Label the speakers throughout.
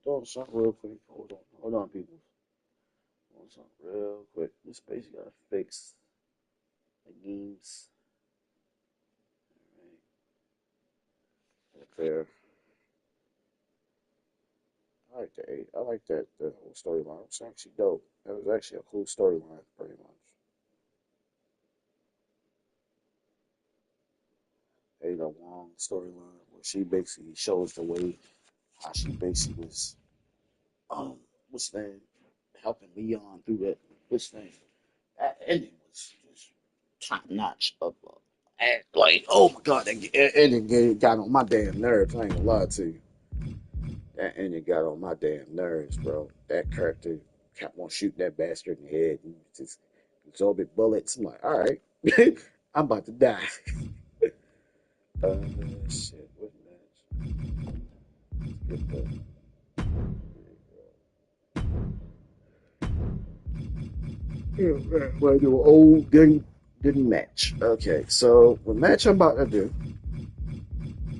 Speaker 1: Doing something real quick. Hold on, people. Doing something real quick. This basically gotta fix the games. Right there. I like that the whole storyline. It was actually dope. That was actually a cool storyline, pretty much. A long storyline where she basically shows the way how she basically was what's the name, helping Leon through that this thing. That ending was just top notch of like oh my god, that ending got on my damn nerves. I ain't gonna lie to you. That ending got on my damn nerves, bro. That character kept on shooting that bastard in the head and just absorbing bullets. I'm like, all right, I'm about to die. Shit, what match? Let's get that. Yeah, well, do an old good match. Okay, so the match I'm about to do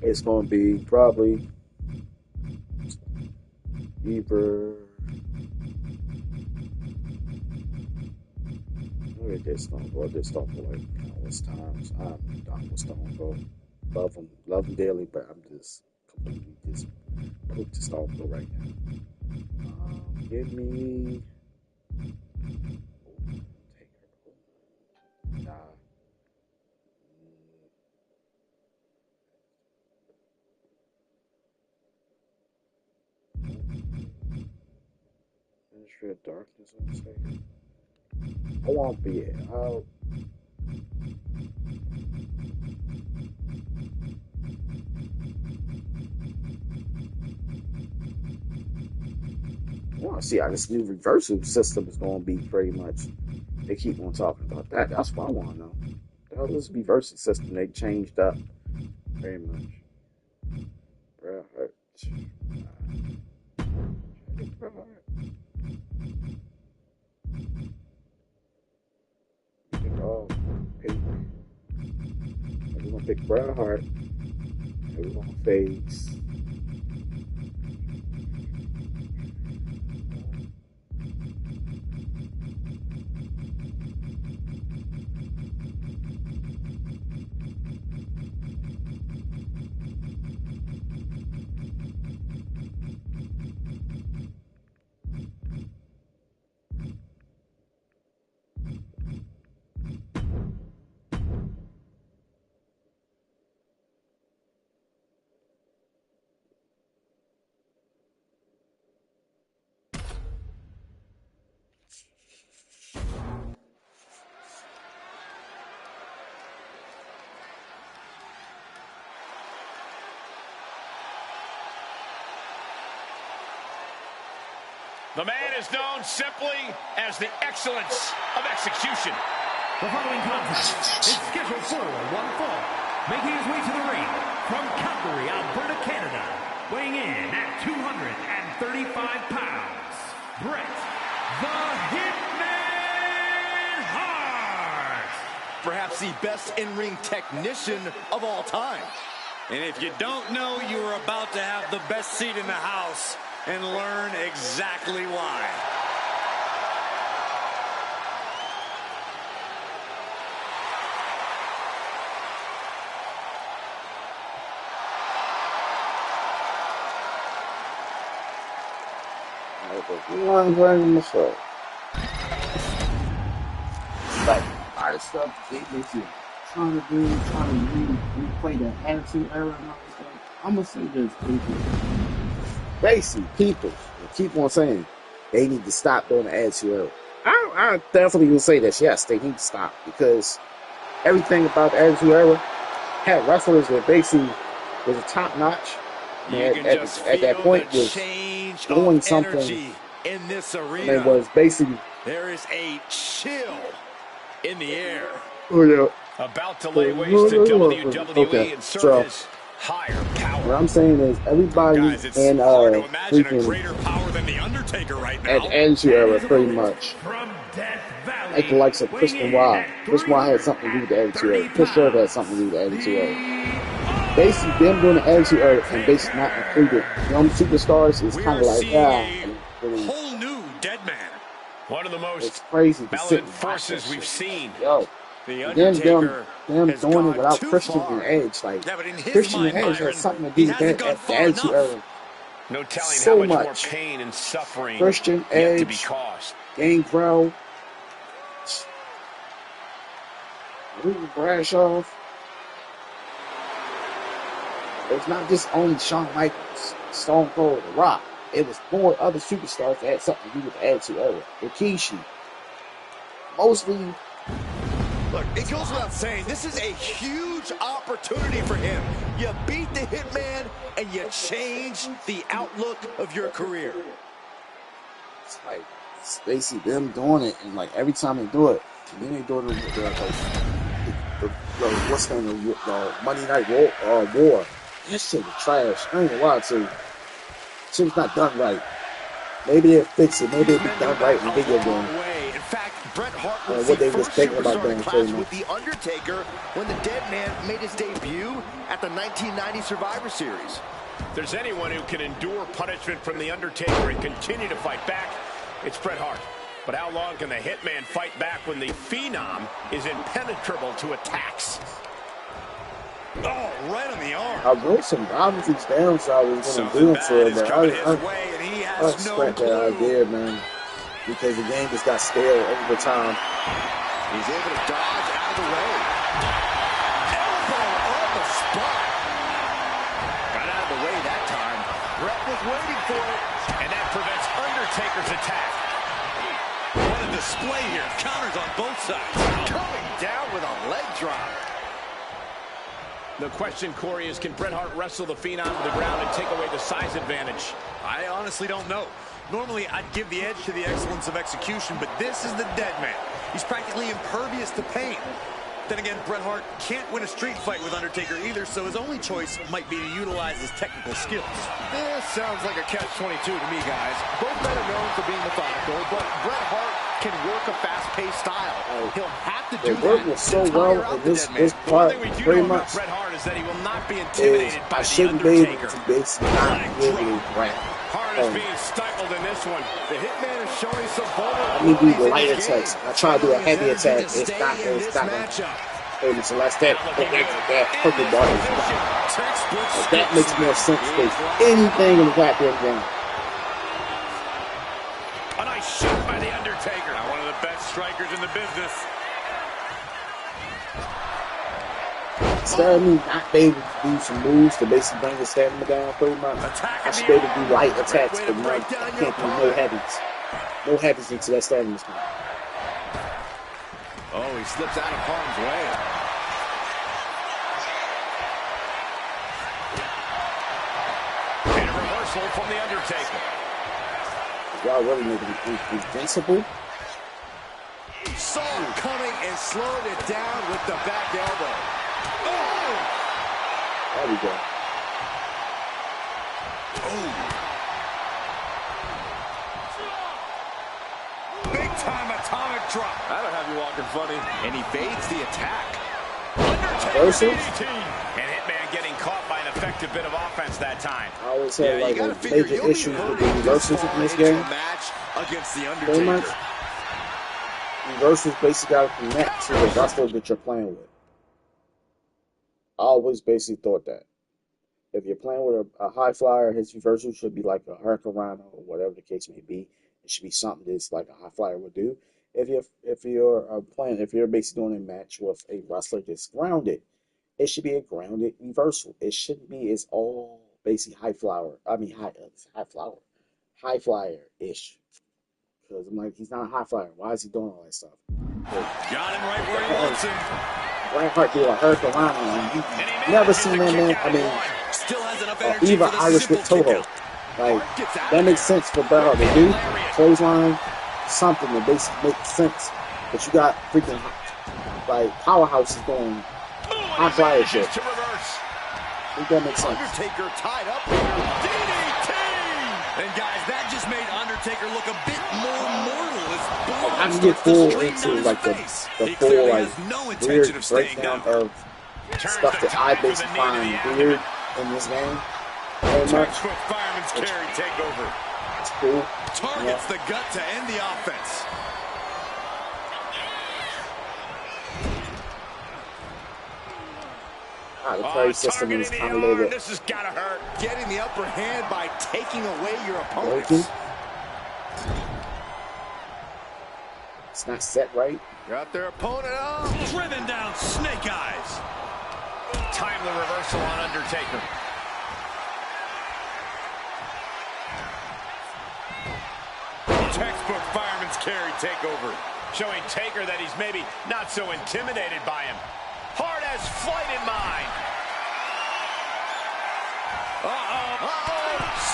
Speaker 1: is going to be probably either. Where this gonna go? This don't go like countless times. I'm done with Stone Cold. Love him dearly, but I'm just completely just hooked to Stone Cold right now. Give me. Nah. Ministry of Darkness, I'm saying. I won't be it. I want to see how this new reversal system is going to be pretty much. They keep on talking about that. That's what I want to know. How this reversal system they changed up very much. Bro, hurt. Oh, pick. We're gonna pick Bret Hart. We're gonna face.
Speaker 2: The man is known simply as the excellence of execution.
Speaker 3: The following contest is scheduled for one fall. Making his way to the ring from Calgary, Alberta, Canada. Weighing in at 235 pounds, Bret the Hitman Hart.
Speaker 4: Perhaps the best in-ring technician of all time.
Speaker 5: And if you don't know, you are about to have the best seat in the house and learn exactly why.
Speaker 1: Like, a lot of stuff they basically trying to replay the Attitude Era and all that stuff. I'm gonna say this, basically, people keep on saying they need to stop doing the Attitude Era. I definitely will say this. Yes, they need to stop because everything about the Attitude Era had wrestlers that basically was a top notch. At that point, was doing something
Speaker 5: in this arena.
Speaker 1: It was basically
Speaker 5: there is a chill in the air.
Speaker 1: Oh yeah.
Speaker 2: About to lay waste to WWE and serve his higher power.
Speaker 1: What I'm saying is everybody
Speaker 5: Guys, it's
Speaker 1: in
Speaker 5: hard to imagine a
Speaker 1: freaking
Speaker 5: greater power than the Undertaker right now.
Speaker 1: at Attitude Era pretty much. Like the likes of Chris Benoit. Chris Benoit had something to do with the Attitude Era. Chris Jericho had something to do with the Attitude Era. basically them doing the attitude era and basically not included young superstars is kind of like, really,
Speaker 5: whole new dead man.
Speaker 2: One of the most
Speaker 1: it's crazy to sit
Speaker 2: relevant
Speaker 1: and watch that
Speaker 2: forces we've
Speaker 1: shit.
Speaker 2: seen.
Speaker 1: Yo,
Speaker 5: The
Speaker 1: and then
Speaker 5: Undertaker
Speaker 1: them
Speaker 5: has
Speaker 1: doing it
Speaker 5: gone
Speaker 1: without
Speaker 5: too
Speaker 1: Christian
Speaker 5: far.
Speaker 1: and Edge. Like,
Speaker 5: Yeah, but in his
Speaker 1: Christian and
Speaker 5: mind,
Speaker 1: Edge
Speaker 5: Byron,
Speaker 1: has something to
Speaker 5: he
Speaker 1: do with
Speaker 5: hasn't
Speaker 1: that
Speaker 5: gone
Speaker 1: at the
Speaker 5: far
Speaker 1: attitude
Speaker 5: enough.
Speaker 1: era.
Speaker 2: No telling
Speaker 1: So
Speaker 2: how much more
Speaker 1: much.
Speaker 2: pain and suffering
Speaker 1: Christian,
Speaker 2: yet to be
Speaker 1: Edge,
Speaker 2: caused.
Speaker 1: Gangrel, Bradshaw. It's not just only Shawn Michaels, Stone Cold, The Rock. It was more other superstars that had something to do with the attitude era. Rikishi. Mostly.
Speaker 4: Look, it goes without saying, this is a huge opportunity for him. You beat the Hitman, and you change the outlook of your career.
Speaker 1: It's like, it's basically them doing it, and like every time they do it, and then they do it with what's the name, the Monday Night War. That shit was trash. I ain't gonna lie to you. Shit was not done right. Maybe they'll fix it. Maybe it'll be done right in the video game.
Speaker 4: In fact, Bret Hart was
Speaker 1: What
Speaker 4: the
Speaker 1: they was
Speaker 4: first
Speaker 1: thinking about
Speaker 4: superstar
Speaker 1: doing
Speaker 4: to
Speaker 1: pretty
Speaker 4: clash
Speaker 1: much.
Speaker 4: with The Undertaker when the Dead Man made his debut at the 1990 Survivor Series.
Speaker 2: If there's anyone who can endure punishment from The Undertaker and continue to fight back, it's Bret Hart. But how long can the Hitman fight back when the Phenom is impenetrable to attacks?
Speaker 5: Oh, right on the arm.
Speaker 1: I wrote some Robinson's downside was going to do it for him, but I scrapped that idea, man, because the game just got stale over time.
Speaker 4: He's able to dodge out of the way. Elbow on the spot. Got out of the way that time. Bret was waiting for it.
Speaker 2: And that prevents Undertaker's attack.
Speaker 5: What a display here. Counters on both sides.
Speaker 4: Coming down with a leg drop.
Speaker 2: The question, Corey, is can Bret Hart wrestle the Phenom to the ground and take away the size advantage?
Speaker 5: I honestly don't know. Normally, I'd give the edge to the excellence of execution, but this is the Dead Man. He's practically impervious to pain. Then again, Bret Hart can't win a street fight with Undertaker either, so his only choice might be to utilize his technical skills.
Speaker 4: This sounds like a catch-22 to me, guys. Both men are known for being methodical, but Bret Hart can work a fast-paced style. He'll have to do that.
Speaker 1: It worked so well in this part, pretty much.
Speaker 2: Bret Hart is that he will not be intimidated by
Speaker 1: I
Speaker 2: the
Speaker 1: shouldn't be able
Speaker 2: Undertaker.
Speaker 1: to basically not really rap.
Speaker 2: Hart is being stifled in this one.
Speaker 4: The Hitman is showing some
Speaker 1: I need to do
Speaker 4: vulnerabilities
Speaker 1: light
Speaker 4: in his
Speaker 1: attacks.
Speaker 4: game.
Speaker 1: I try to do a heavy
Speaker 4: Energy
Speaker 1: attack.
Speaker 4: to
Speaker 1: It's
Speaker 4: stay
Speaker 1: not
Speaker 4: in this
Speaker 1: going
Speaker 4: matchup.
Speaker 1: to so that's that perfect body. That makes more sense than anything in the goddamn game.
Speaker 2: A nice shot by The Undertaker.
Speaker 5: Now, one of the best strikers in the business.
Speaker 1: Instead of me not being able to do some moves to basically bring the stamina down pretty much, I should be able to do light attacks, but no, I can't do no heavies. No heavies into that stamina spot.
Speaker 4: Oh, he slips out of harm's way.
Speaker 2: And a reversal from The Undertaker.
Speaker 1: Y'all really making it invincible?
Speaker 4: Saw him coming and slowed it down with the back elbow. Oh!
Speaker 1: There we go.
Speaker 5: Big time atomic drop.
Speaker 4: That'll have you walking funny. And he evades the attack.
Speaker 1: Versus?
Speaker 2: And Hitman getting caught by an effective bit of offense that time.
Speaker 1: I always had like
Speaker 4: you gotta
Speaker 1: a
Speaker 4: figure
Speaker 1: major
Speaker 4: you'll be
Speaker 1: issue with
Speaker 4: hurting
Speaker 1: the reversals
Speaker 4: this
Speaker 1: in this
Speaker 4: far into
Speaker 1: game.
Speaker 4: a match against the
Speaker 1: Pretty much.
Speaker 4: Undertaker.
Speaker 1: Reversals basically got to connect to the wrestler that you're playing with. I always basically thought that. If you're playing with a high flyer, his reversal should be like a Hurricane Rhino or whatever the case may be. It should be something that's like a high flyer would do. If you're basically doing a match with a wrestler that's grounded, it should be a grounded reversal. It shouldn't be it's all basically high flyer ish. Because I'm like, he's not a high flyer. Why is he doing all that stuff?
Speaker 5: Got him right where he wants him.
Speaker 1: Bret Hart did a Hurricane Rhino, and you never seen that man. I mean,
Speaker 5: Still has enough energy
Speaker 1: Eva
Speaker 5: for the
Speaker 1: Irish with
Speaker 5: simple
Speaker 1: Toho.
Speaker 5: kick out.
Speaker 1: Like, that makes sense for Bret Hart to do. Clothesline, something that basically makes sense. But you got freaking, like, Powerhouse is doing high flyer shit. I think that makes sense.
Speaker 4: Undertaker tied up here. DDT!
Speaker 5: And guys, that just made Undertaker look a bit more mortal as blood
Speaker 1: Like, I can get
Speaker 5: starts to
Speaker 1: full
Speaker 5: stream
Speaker 1: into
Speaker 5: down his
Speaker 1: like
Speaker 5: face.
Speaker 1: the
Speaker 5: He
Speaker 1: full
Speaker 5: clearly
Speaker 1: like
Speaker 5: has no
Speaker 1: weird
Speaker 5: intention of staying
Speaker 1: breakdown
Speaker 5: down.
Speaker 1: of stuff that I basically find weird in this game.
Speaker 5: Textbook fireman's carry takeover.
Speaker 1: It's cool.
Speaker 5: Targets the gut to end the offense.
Speaker 1: The parry system is kind of a little bit.
Speaker 2: This has got to hurt.
Speaker 4: Getting the upper hand by taking away your opponents.
Speaker 1: It's not set right.
Speaker 4: Got their opponent up.
Speaker 5: Driven down, snake eyes.
Speaker 2: Timely reversal on Undertaker.
Speaker 5: Textbook fireman's carry takeover.
Speaker 2: Showing Taker that he's maybe not so intimidated by him. Hart has flight in mind.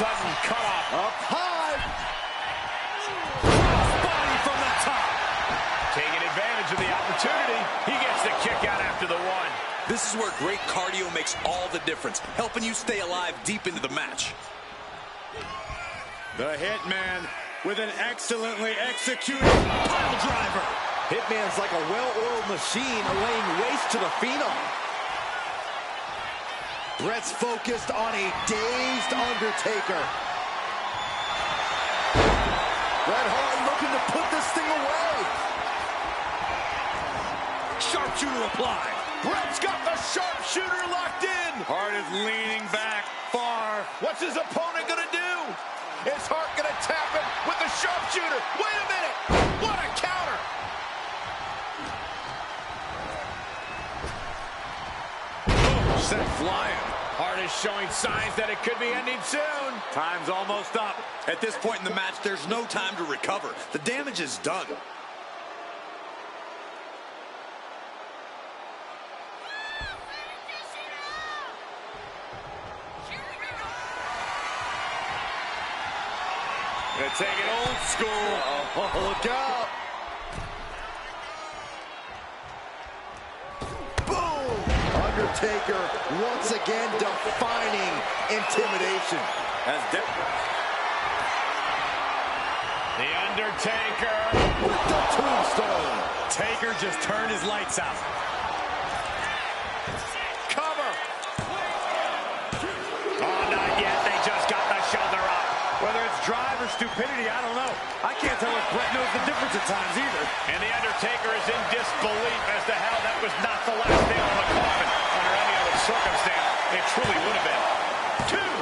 Speaker 2: Sudden cutoff.
Speaker 4: Up high.
Speaker 5: Body from the top.
Speaker 2: Taking advantage of the opportunity. He gets the kick out after the one.
Speaker 5: This is where great cardio makes all the difference, helping you stay alive deep into the match. The Hitman with an excellently executed pile driver.
Speaker 4: Hitman's like a well-oiled machine laying waste to the Phenom. Brett's focused on a dazed Undertaker. Bret Hart looking to put this thing away.
Speaker 5: Sharpshooter applied.
Speaker 2: Brett's got the sharpshooter locked in.
Speaker 5: Hart is leaning back far.
Speaker 2: What's his opponent going to do? Is Hart going to tap him with the sharpshooter? Wait a minute. What a counter.
Speaker 5: Sent flying.
Speaker 2: Hart is showing signs that it could be ending soon.
Speaker 5: Time's almost up. At this point in the match, there's no time to recover. The damage is done. Gonna take it old school.
Speaker 4: Oh, look out. Boom! Undertaker once again defining intimidation.
Speaker 2: The Undertaker.
Speaker 4: With the tombstone.
Speaker 5: Taker just turned his lights out.
Speaker 2: Cover. Oh, not yet. They just got the shoulder up.
Speaker 5: Whether it's drive or stupidity, I don't know. I can't tell if Bret knows the difference at times either.
Speaker 2: And the Undertaker is in disbelief as to how that was not the last nail in the coffin. Under any other circumstance, it truly would have been. Two,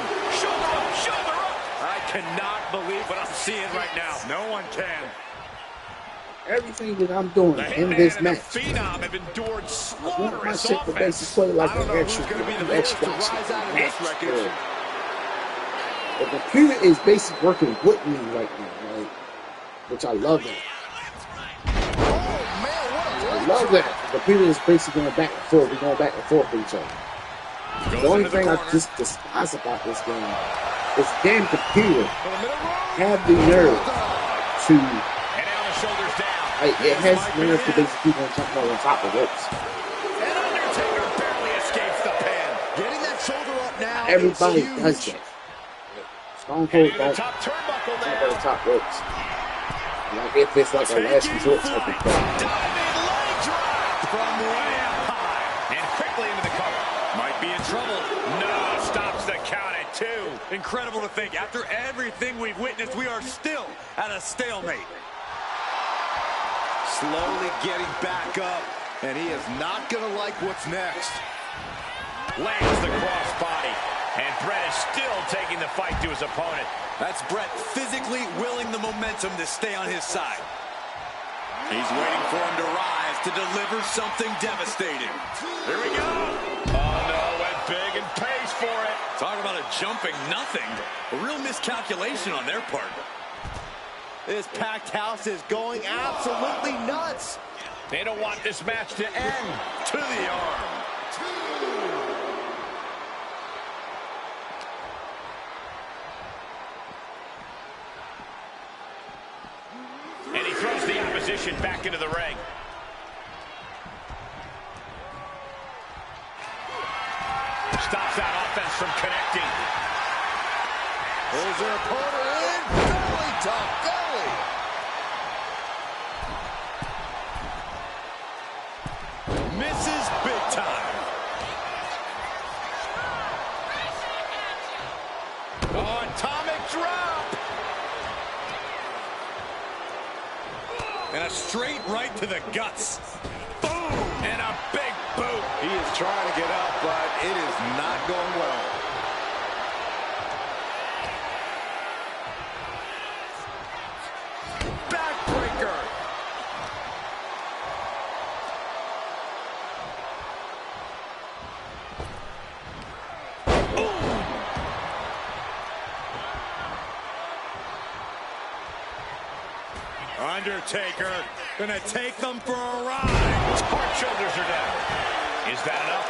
Speaker 2: shoulder up, shoulder up.
Speaker 5: I cannot believe what I'm seeing right now. No one can.
Speaker 1: Everything that I'm doing
Speaker 2: The
Speaker 1: in
Speaker 2: Hitman
Speaker 1: this
Speaker 2: and the
Speaker 1: match,
Speaker 2: Phenom have endured
Speaker 1: I want my
Speaker 2: slaughterous
Speaker 1: shit to
Speaker 2: offense.
Speaker 1: basically play like
Speaker 4: I don't
Speaker 1: an
Speaker 4: know who's
Speaker 1: extra
Speaker 4: going to be the first to
Speaker 1: match.
Speaker 4: rise out of this wreckage.
Speaker 1: The computer is basically working with me right now, right? Which I love that.
Speaker 4: Oh, man, what a
Speaker 1: I love that. The computer is basically going back and forth. We're going back and forth with each other. The only thing I just despise about this game is the damn computer have the nerve to,
Speaker 2: And now the shoulders down.
Speaker 1: it has the nerve to basically keep on jumping on top of ropes.
Speaker 2: And Undertaker barely escapes the pin.
Speaker 4: Getting that shoulder up now.
Speaker 1: Everybody
Speaker 4: is
Speaker 1: does
Speaker 4: huge.
Speaker 1: that. Stone Cold
Speaker 2: The
Speaker 1: don't
Speaker 2: top turnbuckle
Speaker 1: jump
Speaker 2: there.
Speaker 1: on the top ropes. Like if it's like a last resort type of thing.
Speaker 2: Diving leg drop
Speaker 5: From way up high.
Speaker 2: and quickly into the cover.
Speaker 5: Might be in trouble.
Speaker 2: No, stops the count at two.
Speaker 5: Incredible to think. After everything we've witnessed, we are still at a stalemate.
Speaker 4: Slowly getting back up, and he is not going to like what's next.
Speaker 2: Lands the crossbody. And Bret is still taking the fight to his opponent.
Speaker 5: That's Bret physically willing the momentum to stay on his side. He's waiting for him to rise to deliver something devastating.
Speaker 2: Here we go. Oh, no, went big and pays for it.
Speaker 5: Talk about a jumping nothing. A real miscalculation on their part.
Speaker 4: This packed house is going absolutely nuts.
Speaker 2: They don't want this match to end.
Speaker 5: To the arm.
Speaker 2: And he throws the opposition back into the ring. Stops that offense from connecting.
Speaker 4: Pulls their opponent in. Belly to belly.
Speaker 5: Misses big time. And a straight right to the guts.
Speaker 2: Boom! And a big boot.
Speaker 4: He is trying to get up, but it is not going well.
Speaker 2: Backbreaker.
Speaker 5: Undertaker gonna take them for a ride.
Speaker 2: His hard shoulders are down. Is that enough?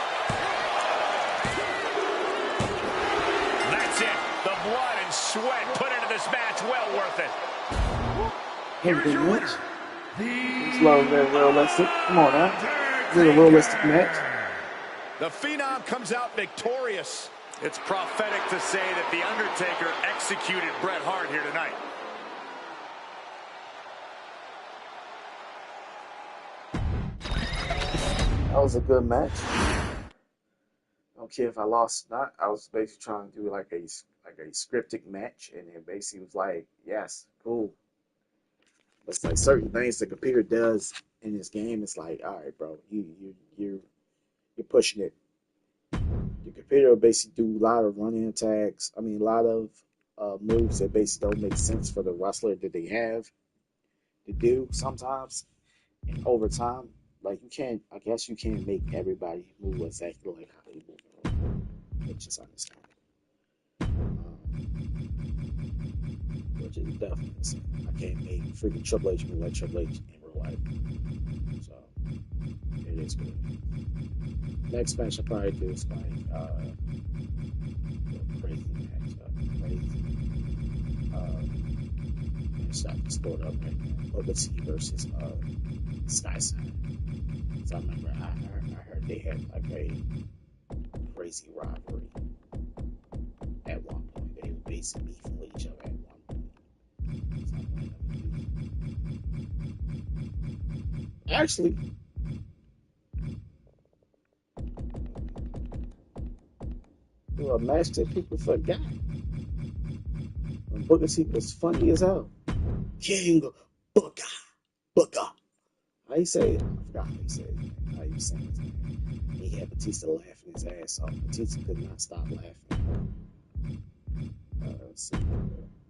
Speaker 2: That's it. The blood and sweat put into this match, well worth it.
Speaker 3: Here is your winner.
Speaker 1: It's low, very realistic. Come on now. This is a realistic match.
Speaker 2: The Phenom comes out victorious.
Speaker 5: It's prophetic to say that The Undertaker executed Bret Hart here tonight.
Speaker 1: That was a good match. I don't care if I lost or not. I was basically trying to do like a scripted match, and it basically was like, yes, cool. But it's like certain things the computer does in this game. It's like, all right, bro, you're pushing it. The computer will basically do a lot of running attacks. I mean, a lot of moves that basically don't make sense for the wrestler that they have to do sometimes. And over time, like I guess you can't make everybody move exactly like how they move. Which is understandable. Which is definitely insane. I can't make freaking Triple H move like Triple H in real life. So it is good. Next match I'll probably do is like a crazy match. Stop the sport up right now. Booker T versus Sky Sign. So I remember I heard they had like a crazy rivalry at one point. They were basically beefing with each other at one point. Actually, a match that people forgot. When Booker T was funny as hell. King Booker. How you say it? I forgot how you say it. How you say his name. He had Batista laughing his ass off. Batista could not stop laughing. Let's see.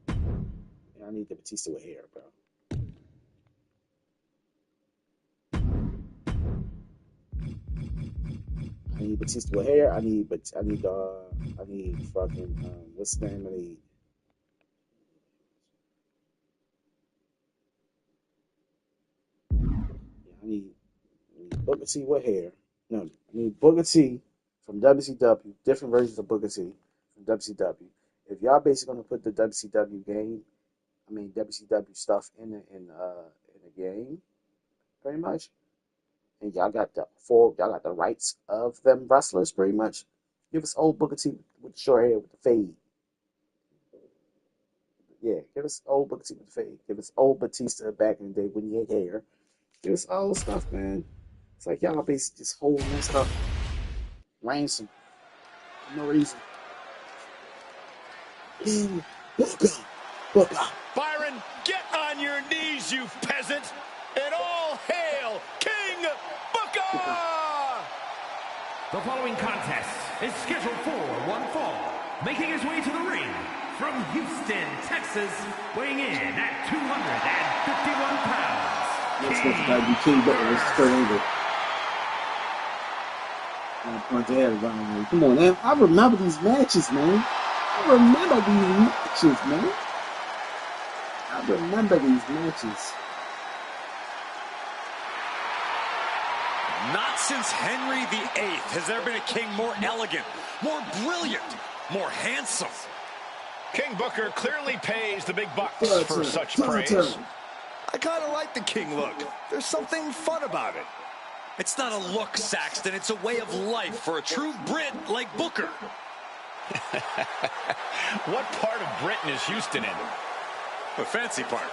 Speaker 1: I need the Batista with hair, bro. I need Batista with hair. I need fucking what's his name? I need Booker T with hair. No, I need Booker T from WCW. Different versions of Booker T from WCW. If y'all basically gonna put the WCW stuff in the game, pretty much, and y'all got the rights of them wrestlers, pretty much. Give us old Booker T with the short hair with the fade. Yeah, give us old Booker T with the fade. Give us old Batista back in the day when he had hair. Give us old stuff, man. It's like y'all basically just holding this stuff ransom for no reason. King Booker.
Speaker 2: Byron, get on your knees, you peasant, and all hail King Booker!
Speaker 3: The following contest is scheduled for one fall. Making his way to the ring from Houston, Texas, weighing in at 251 pounds.
Speaker 1: Next match gotta be King Booker versus Kurt Angle. Punch your head around me. Come on, man. I remember these matches, man. I remember these matches.
Speaker 5: Not since Henry VIII has there been a king more elegant, more brilliant, more handsome.
Speaker 2: King Booker clearly pays the big bucks for such praise.
Speaker 4: I kind of like the King look. There's something fun about it.
Speaker 5: It's not a look, Saxton. It's a way of life for a true Brit like Booker.
Speaker 2: What part of Britain is Houston in?
Speaker 5: The fancy part.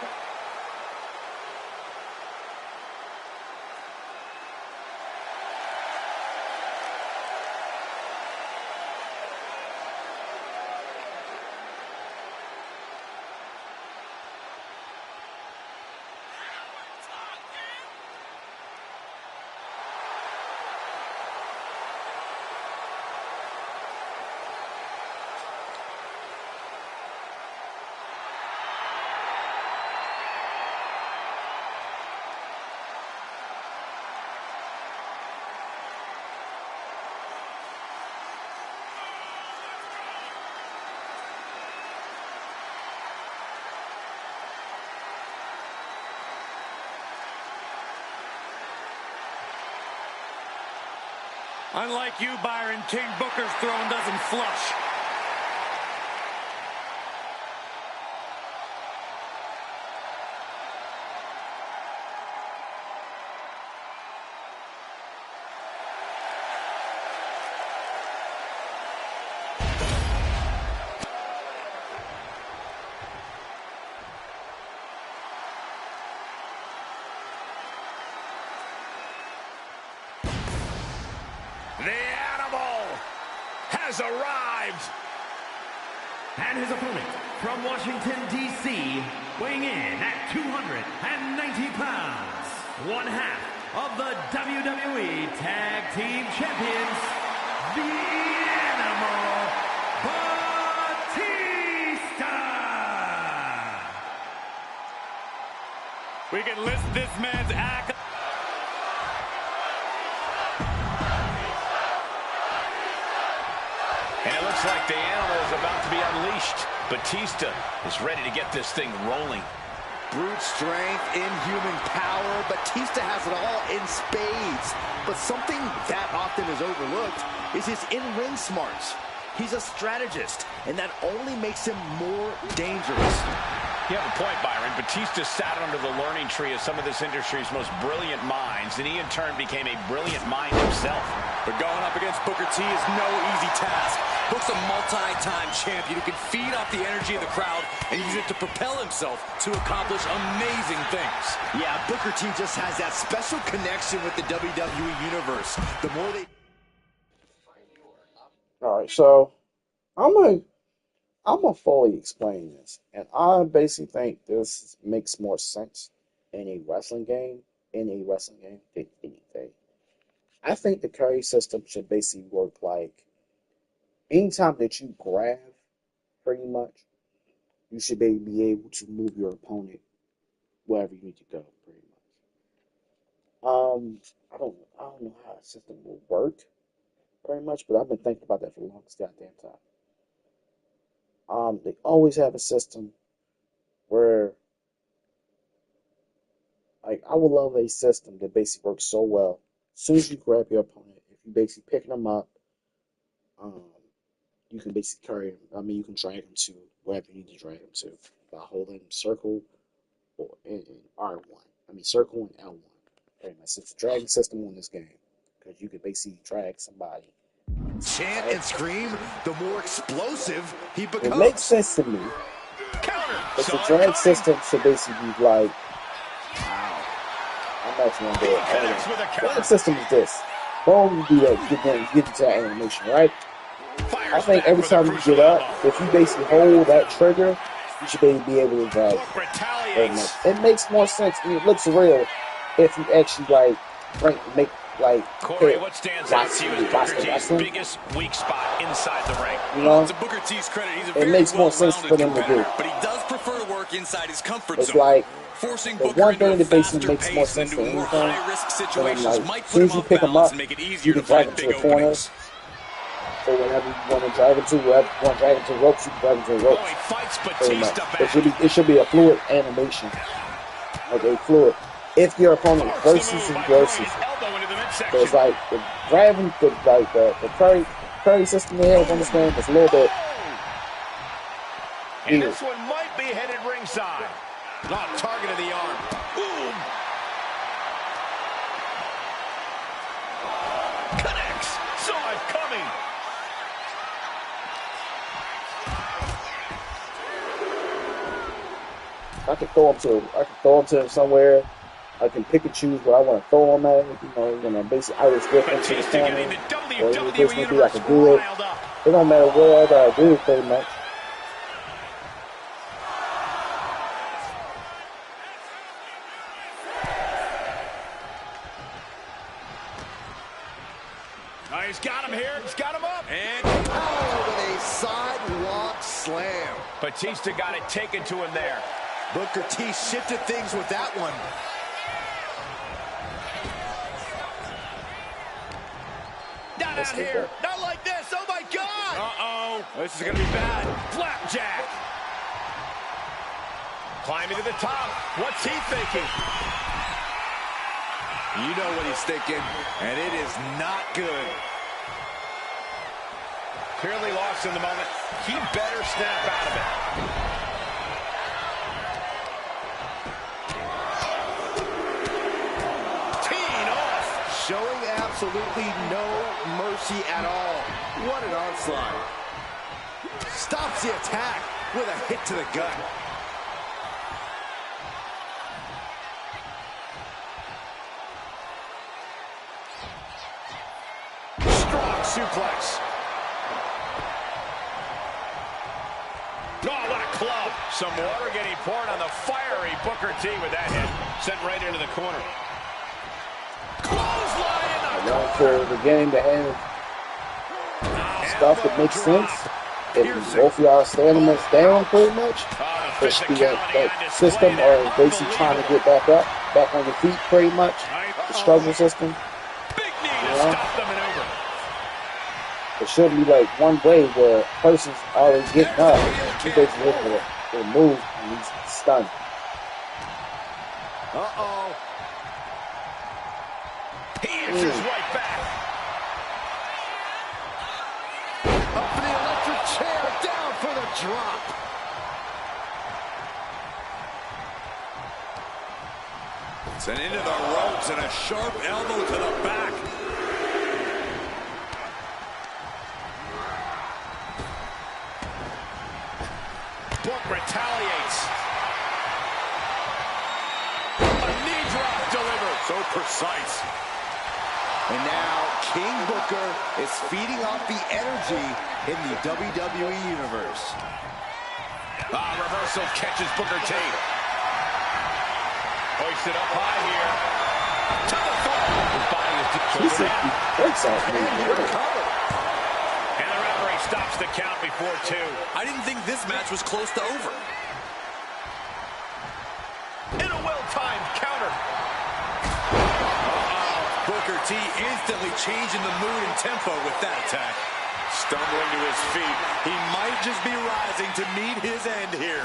Speaker 5: Unlike you, Byron, King Booker's throne doesn't flush.
Speaker 2: The animal has arrived.
Speaker 3: And his opponent from Washington, D.C., weighing in at 290 pounds, one half of the WWE Tag Team Champions, the Animal Batista.
Speaker 5: We can list this man's act.
Speaker 2: And it looks like the animal is about to be unleashed. Batista is ready to get this thing rolling.
Speaker 4: Brute strength, inhuman power. Batista has it all in spades. But something that often is overlooked is his in-ring smarts. He's a strategist, and that only makes him more dangerous.
Speaker 2: You have a point, Byron. Batista sat under the learning tree of some of this industry's most brilliant minds, and he in turn became a brilliant mind himself.
Speaker 5: But going up against Booker T is no easy task. Book's a multi-time champion who can feed off the energy of the crowd and use it to propel himself to accomplish amazing things.
Speaker 4: Yeah, Booker T just has that special connection with the WWE Universe. The more they...
Speaker 1: All right, so I'm gonna fully explain this, and I basically think this makes more sense in a wrestling game than anything. I think the carry system should basically work like anytime that you grab, pretty much, you should be able to move your opponent wherever you need to go, pretty much. I don't know how a system will work, pretty much, but I've been thinking about that for the longest goddamn time. They always have a system where, like, I would love a system that basically works so well. As soon as you grab your opponent, if you basically picking them up, you can basically carry him. I mean, you can drag him to wherever you need to drag him to by holding circle or in R1. I mean, circle and L1. Pretty much, it's a dragging system on this game because you can basically drag somebody.
Speaker 4: Chant and scream, the more explosive he becomes.
Speaker 1: It makes sense to me. But the drag system should basically be like, wow, I'm actually gonna do it. The drag system is this. Boom, you do that, you get into that animation, right? I think every time you get up, if you basically hold that trigger, you should be able to drag it. It makes more sense and it looks real if you actually make
Speaker 2: Corey, what stands out to you is Booker T's biggest weak spot inside the ring.
Speaker 1: You know,
Speaker 5: to Booker T's credit, he's a
Speaker 1: it
Speaker 5: very
Speaker 1: makes more sense for them to do.
Speaker 5: But he does prefer to work inside his comfort
Speaker 1: it's
Speaker 5: zone.
Speaker 1: Like
Speaker 5: forcing
Speaker 1: the
Speaker 5: Booker
Speaker 1: one
Speaker 5: into
Speaker 1: thing
Speaker 5: a
Speaker 1: that basically
Speaker 5: faster
Speaker 1: makes more
Speaker 5: pace
Speaker 1: sense
Speaker 5: and
Speaker 1: than
Speaker 5: into more
Speaker 1: anything.
Speaker 5: high-risk
Speaker 1: And
Speaker 5: situations
Speaker 1: like,
Speaker 5: might
Speaker 1: as
Speaker 5: put
Speaker 1: soon
Speaker 5: him
Speaker 1: as you
Speaker 5: off
Speaker 1: pick them
Speaker 5: balance
Speaker 1: up,
Speaker 5: and make it
Speaker 1: you
Speaker 5: easier
Speaker 1: can
Speaker 5: to
Speaker 1: drag
Speaker 5: find
Speaker 1: them to
Speaker 5: big
Speaker 1: the corner.
Speaker 5: openings.
Speaker 1: Or whatever you want to drag them to, wherever you want to drag them to the ropes, you can drag them to the ropes.
Speaker 2: Oh, he fights Batista back.
Speaker 1: It should be a fluid animation. Like a fluid. If your opponent versus you versus. So it's like the grabbing, the curry system they have on this game is a little bit
Speaker 2: And
Speaker 1: weird.
Speaker 2: this one might be headed ringside. Not targeted the arm. Boom! Connects. Saw it coming.
Speaker 1: I can throw them to somewhere. I can pick and choose where I want to throw them at. Basically Irish whip into the corner. Or the case may be, I can do it. It don't matter where I do it, pretty much.
Speaker 2: Oh, he's got him here. He's got him up.
Speaker 5: And
Speaker 4: with a sidewalk slam.
Speaker 2: Batista got it taken to him there.
Speaker 4: Booker T shifted things with that one.
Speaker 2: Not out here. Not like this. Oh, my God.
Speaker 5: uh-oh, this is going to be bad.
Speaker 2: Flapjack. Climbing to the top. What's he thinking?
Speaker 5: You know what he's thinking, and it is not good.
Speaker 2: Clearly lost in the moment. He better snap out of it. Teeing off.
Speaker 4: Showing absolutely no mercy at all. What an onslaught. Stops the attack with a hit to the gut.
Speaker 2: Strong suplex. Oh, what a club. Some water getting poured on the fiery Booker T with that hit. Sent right into the corner. Clothesline in the
Speaker 1: Going
Speaker 2: corner.
Speaker 1: for the game to have stuff that makes sense. If both of y'all standing us down pretty much, push that system, or basically trying to get back up, back on the feet pretty much. The struggle system.
Speaker 2: Big knee to stop the maneuver.
Speaker 1: It shouldn't be like one way where a person's already getting up. He basically looking for a move and he's stunned.
Speaker 4: Uh-oh.
Speaker 2: He answers right back.
Speaker 4: Up for the electric chair, down for the drop.
Speaker 5: Sent into the ropes and a sharp elbow to the back.
Speaker 2: Book retaliates. A knee drop delivered.
Speaker 5: So precise.
Speaker 4: And now King Booker is feeding off the energy in the WWE Universe.
Speaker 2: Reversal catches Booker T. Hoisted up high here. To the floor. His body is
Speaker 1: He's
Speaker 2: tilted out.
Speaker 1: breaks off me.
Speaker 2: And the referee stops the count before 2.
Speaker 5: I didn't think this match was close to over.
Speaker 2: In a well-timed counter.
Speaker 5: Booker T instantly changing the mood and tempo with that attack.
Speaker 2: Stumbling to his feet.
Speaker 5: He might just be rising to meet his end here.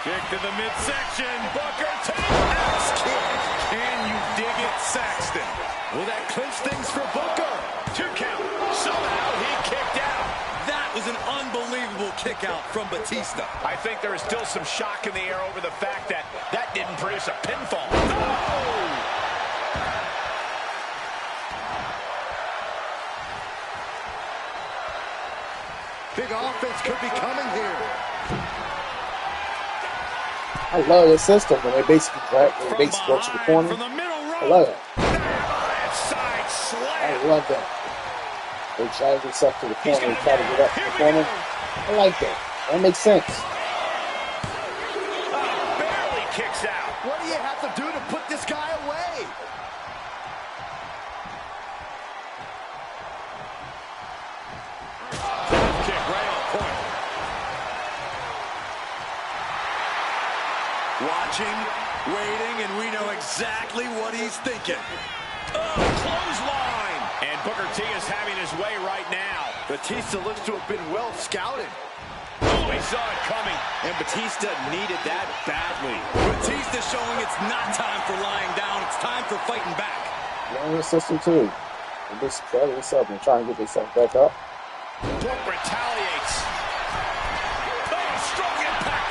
Speaker 2: Kick to the midsection. Booker T.
Speaker 5: Axe kick. Can you dig it, Saxton?
Speaker 4: Will that clinch things for Booker?
Speaker 2: 2 count. Somehow he kicked out.
Speaker 5: That was an unbelievable kick out from Batista.
Speaker 2: I think there is still some shock in the air over the fact that that didn't produce a pinfall. Oh!
Speaker 4: Big offense could be coming here.
Speaker 1: I love this system when they basically go to the corner.
Speaker 5: From the middle rope.
Speaker 1: I love it.
Speaker 2: Side slam.
Speaker 1: I love that. They drag themselves to the corner and try to get up to the corner. I like that. That makes sense.
Speaker 2: Barely kicks out.
Speaker 4: What do you have to do to put this guy away?
Speaker 2: Kick right on point.
Speaker 5: Watching, waiting, and we know exactly what he's thinking.
Speaker 2: Clothesline. And Booker T is having his way right now.
Speaker 4: Batista looks to have been well scouted.
Speaker 2: Oh, he saw it coming.
Speaker 4: And Batista needed that badly.
Speaker 5: Batista showing it's not time for lying down. It's time for fighting back.
Speaker 1: Learn the system too. And just try themselves and try and get themselves back up.
Speaker 2: Book retaliates. Oh, strong impact.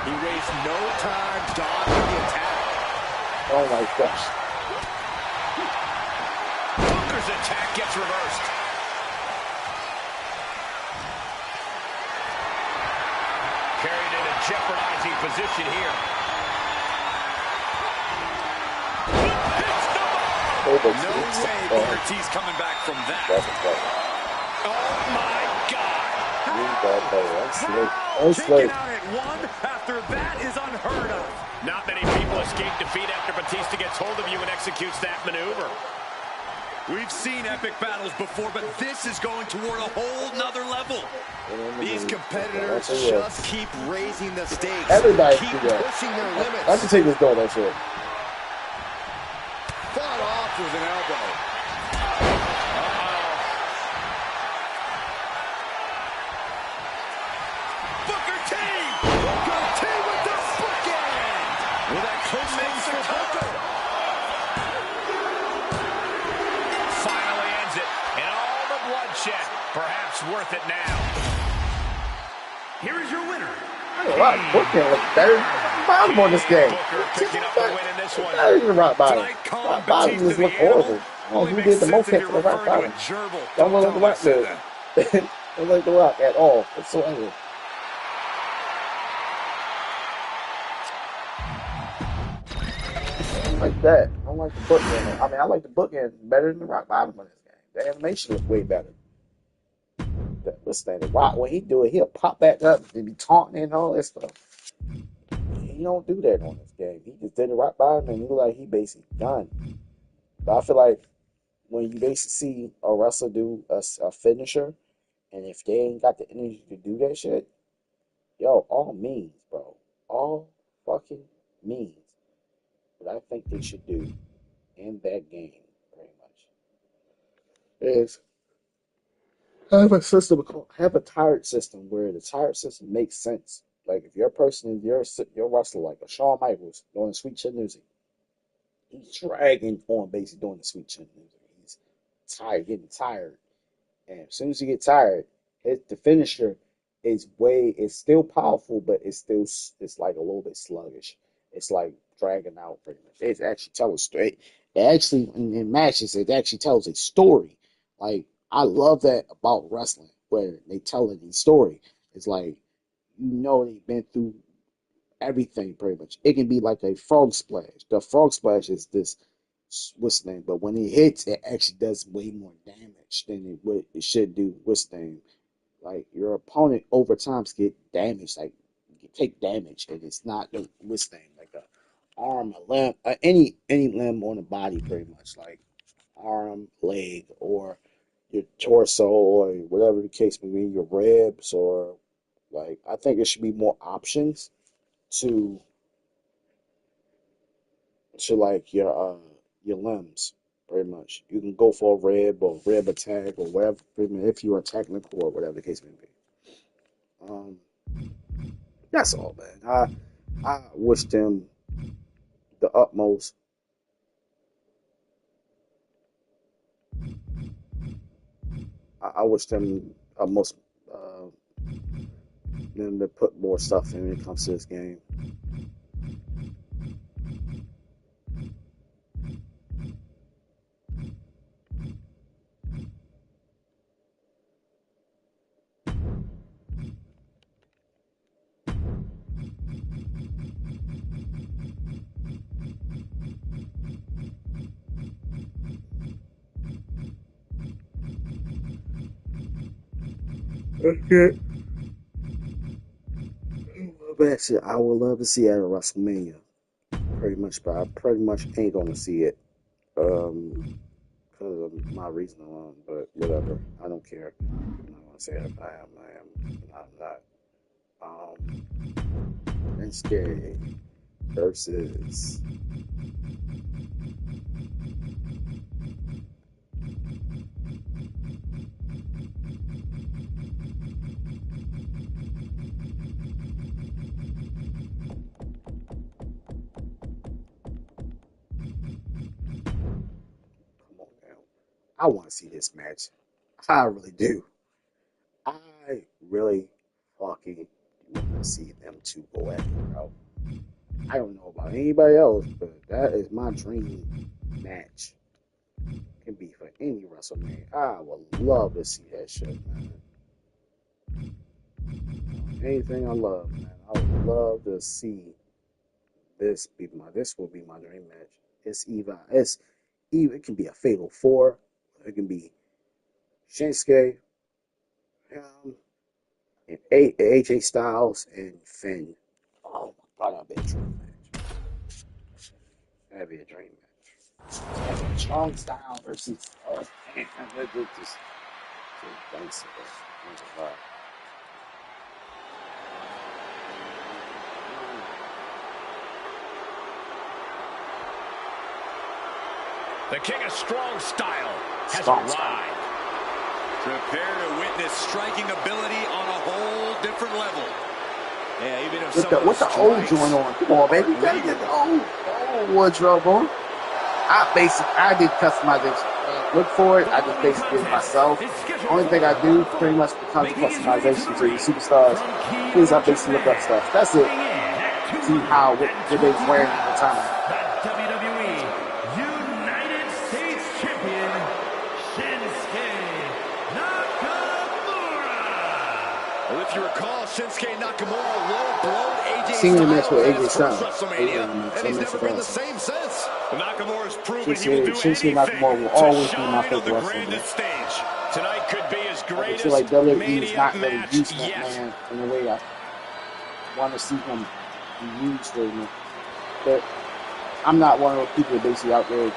Speaker 4: He wastes no time dodging the attack.
Speaker 1: Oh my gosh.
Speaker 2: Booker's attack gets reversed. Carried in a jeopardizing position here.
Speaker 1: Oh,
Speaker 5: No way Booker T's coming back from that.
Speaker 1: That's better.
Speaker 2: Oh my God.
Speaker 1: That's slick.
Speaker 5: Wow,
Speaker 1: That's
Speaker 5: kicking
Speaker 1: slick.
Speaker 5: out at 1 after that is unheard of.
Speaker 2: Not many people escape defeat after Batista gets hold of you and executes that maneuver.
Speaker 5: We've seen epic battles before, but this is going toward a whole nother level.
Speaker 4: These competitors
Speaker 1: That's it.
Speaker 4: just keep raising the stakes.
Speaker 1: Everybody
Speaker 4: keep
Speaker 1: do that.
Speaker 4: pushing their limits.
Speaker 1: I can take this door, that's it.
Speaker 4: Fought off with an elbow.
Speaker 2: Booker T.
Speaker 4: Booker T with the bookend. Will that clinch things for Booker?
Speaker 2: It's worth it now.
Speaker 3: Here is your winner.
Speaker 6: I ain't like Booker looks better than Bottom on this game.
Speaker 2: Booker picking up the win in this one.
Speaker 6: Better than Rock Bottom.
Speaker 5: Tonight, calling
Speaker 6: Rock Bottom
Speaker 5: Batista
Speaker 6: just look
Speaker 5: the animal
Speaker 6: horrible. I don't
Speaker 5: only
Speaker 6: know who
Speaker 5: makes
Speaker 6: did the most
Speaker 5: sense if
Speaker 6: hits
Speaker 5: you're
Speaker 6: to the Rock
Speaker 5: referring to a
Speaker 6: Bottom.
Speaker 5: gerbil.
Speaker 6: Don't
Speaker 5: Don't
Speaker 6: look
Speaker 5: tell
Speaker 6: like
Speaker 5: him I
Speaker 6: the
Speaker 5: said
Speaker 6: Rock
Speaker 5: that.
Speaker 6: good. Don't like the Rock at all whatsoever. Like that. I don't like the bookend. I mean, I like the bookend better than the Rock Bottom in this game. The animation is way better. What's that? The Rock, when he do it, he'll pop back up and be taunting and all that stuff. He don't do that on this game. He just did the Rock Bottom and he look like he basically done. But I feel like when you basically see a wrestler do a finisher, and if they ain't got the energy to do that shit, yo, all means, bro. All fucking means. What I think they should do in that game, pretty much, is have a system, have a tired system where the tired system makes sense. Like if you're a person, you're a wrestler like a Shawn Michaels doing the sweet chin music, he's dragging on basically doing the sweet chin music. He's tired, getting tired, and as soon as you get tired, the finisher is still powerful, but it's like a little bit sluggish. It's like dragging out pretty much. It actually tells a story. It actually in matches it actually tells a story. Like I love that about wrestling where they tell a story. It's like they've been through everything pretty much. It can be like a frog splash. The frog splash is this what's the name, but when it hits, it actually does way more damage than it should do. What's the name? Like your opponent over time get damaged, like you take damage, and it's not the what's the name, like a arm, a limb, any limb on the body, pretty much, like arm, leg, or your torso, or whatever the case may be, your ribs, or like I think there should be more options to like your limbs, pretty much. You can go for a rib or rib attack or whatever, pretty much, if you are attacking the core, whatever the case may be. Um, that's all, man. I wish them the utmost. I wish them utmost them to put more stuff in when it comes to this game. Okay. But actually, I would love to see it at WrestleMania, pretty much. But I pretty much ain't gonna see it, because of my reason alone. But whatever, I don't care. I'm not gonna say if I am. I am. I'm not. Wednesday versus. Come on now. I want to see this match. I really do. I really fucking want to see them two go at it, bro. I don't know about anybody else, but that is my dream match. It can be for any WrestleMania. I would love to see that shit, man. Anything I love, man. I would love to see this be my. This will be my dream match. It can be a Fatal 4. It can be Shinsuke, um, and AJ Styles and Finn. Oh my god, that'd be a dream match. That'd be a dream match. Strong style versus man, just thanks.
Speaker 2: The King of Strong Style has
Speaker 6: Strong
Speaker 2: arrived.
Speaker 5: Prepare to witness striking ability on a whole different level. Yeah, even if
Speaker 6: What's the old joint on? Come on, baby. You gotta get the old wardrobe on. I did customization. look for it. I just basically do it myself. The only thing I do pretty much becomes customization to the superstars. Please, I basically look up stuff. That's it. See what they're wearing at the time.
Speaker 3: The WWE United States Champion, Shinsuke Nakamura.
Speaker 5: Well, if you recall, Shinsuke Nakamura low-blowed AJ
Speaker 6: Seen the match with AJ
Speaker 5: Styles
Speaker 6: Styles.
Speaker 5: and he's never been the same since.
Speaker 2: Nakamura's proven he will do
Speaker 6: Shinsuke
Speaker 2: anything
Speaker 6: Nakamura will always be my
Speaker 2: to shine on
Speaker 6: favorite
Speaker 2: the
Speaker 6: wrestler.
Speaker 2: grandest stage. Tonight could be his
Speaker 6: I
Speaker 2: greatest
Speaker 6: feel like WWE is
Speaker 2: Mania
Speaker 6: not really
Speaker 2: match
Speaker 6: using that
Speaker 2: yet.
Speaker 6: man in the way I want to see him be used right now. But I'm not one of those people basically out there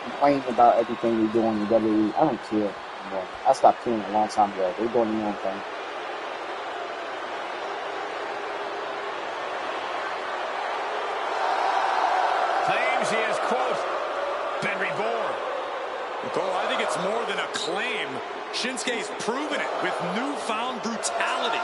Speaker 6: complaining about everything they do on the WWE. I don't care anymore. I stopped caring a long time ago. They're doing their own thing.
Speaker 2: Claims he has, quote, been reborn.
Speaker 5: Oh, I think it's more than a claim. Shinsuke's proven it with newfound brutality.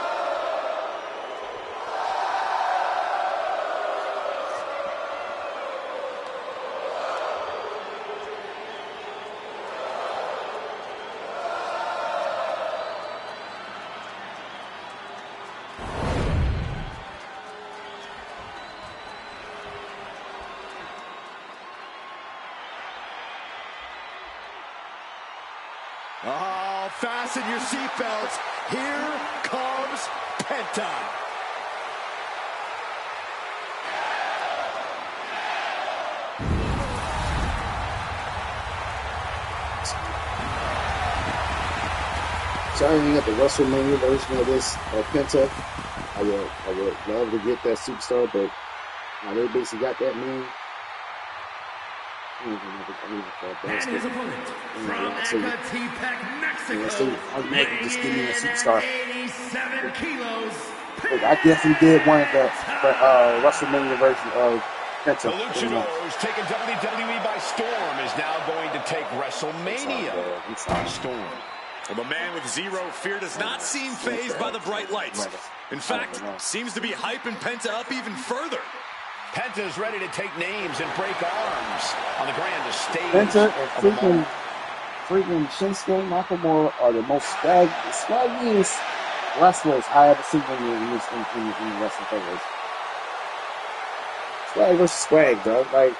Speaker 5: Oh, fasten your seatbelts. Here comes Penta.
Speaker 6: So I ain't got the WrestleMania version of this Penta. I would love to get that superstar, but they basically got that man.
Speaker 3: And his opponent from Ecatepec, Mexico,
Speaker 6: Just give me a superstar.
Speaker 3: 87 kilos.
Speaker 6: Look, I definitely did want the WrestleMania version of Penta.
Speaker 2: The Luchadors taking WWE by storm is now going to take WrestleMania by storm.
Speaker 5: Well, the man with zero fear does not seem fazed by the bright lights. In fact, seems to be hyping Penta up even further.
Speaker 2: Penta's ready to take names and break arms on the grandest stage.
Speaker 6: Penta and freaking Shinsuke Nakamura are the most swaggiest wrestlers I ever seen in the wrestling federation. Swag versus swag, bro. Like,